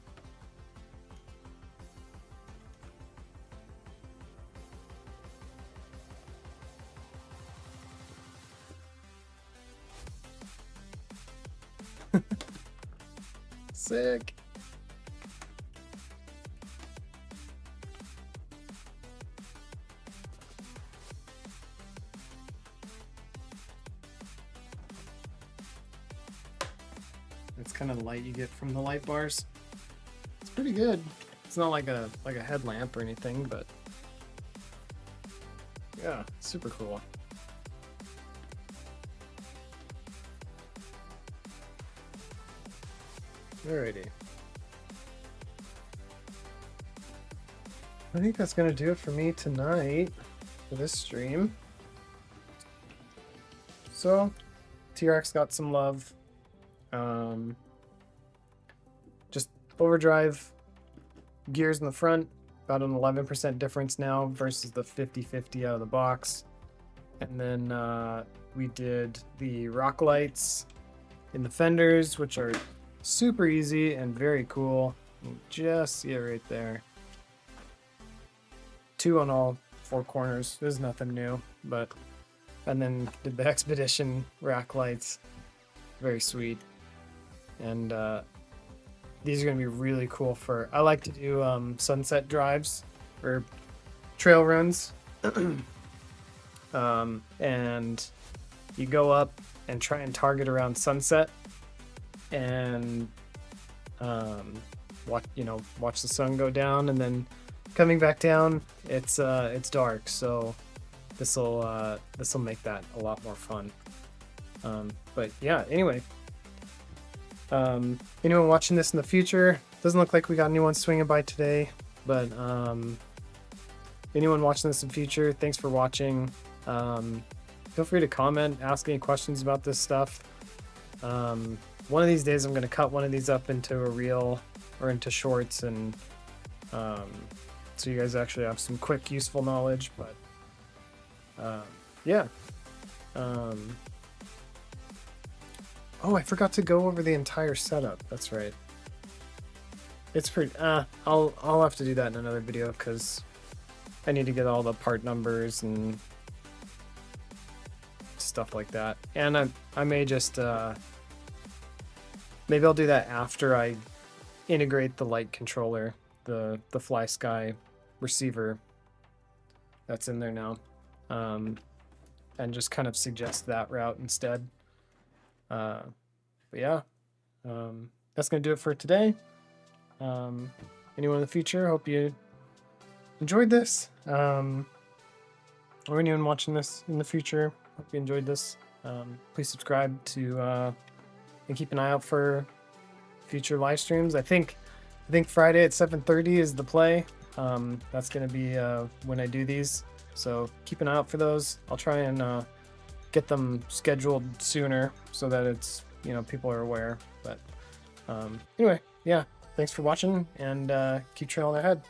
Sick. It's kind of the light you get from the light bars. It's pretty good. It's not like a headlamp or anything, but yeah, super cool. Alrighty. I think that's gonna do it for me tonight for this stream. So, TRX got some love. Just overdrive gears in the front, about an 11% difference now versus the 50-50 out of the box. And then we did the rock lights in the fenders, which are super easy and very cool. You can just see it right there. 2 on all 4 corners. There's nothing new, but and then did the expedition rack lights. Very sweet. And these are going to be really cool for, I like to do sunset drives or trail runs. And you go up and try and target around sunset and watch the sun go down, and then coming back down it's dark, so this will make that a lot more fun. But yeah, anyway, anyone watching this in the future, doesn't look like we got anyone swinging by today, but anyone watching this in the future, thanks for watching. Feel free to comment, ask any questions about this stuff. One of these days I'm going to cut one of these up into a reel or into shorts, and so you guys actually have some quick useful knowledge. But yeah, oh, I forgot to go over the entire setup. That's right. It's pretty. I'll have to do that in another video because I need to get all the part numbers and stuff like that. And I may just maybe I'll do that after I integrate the light controller, the Fly Sky receiver that's in there now, and just kind of suggest that route instead. But yeah, that's gonna do it for today. Anyone in the future, hope you enjoyed this. Or anyone watching this in the future, hope you enjoyed this. Please subscribe to and keep an eye out for future live streams. I think Friday at 7:30 is the play. That's gonna be when I do these, so keep an eye out for those. I'll try and get them scheduled sooner so that it's, you know, people are aware. But anyway, yeah, thanks for watching, and keep trailing ahead.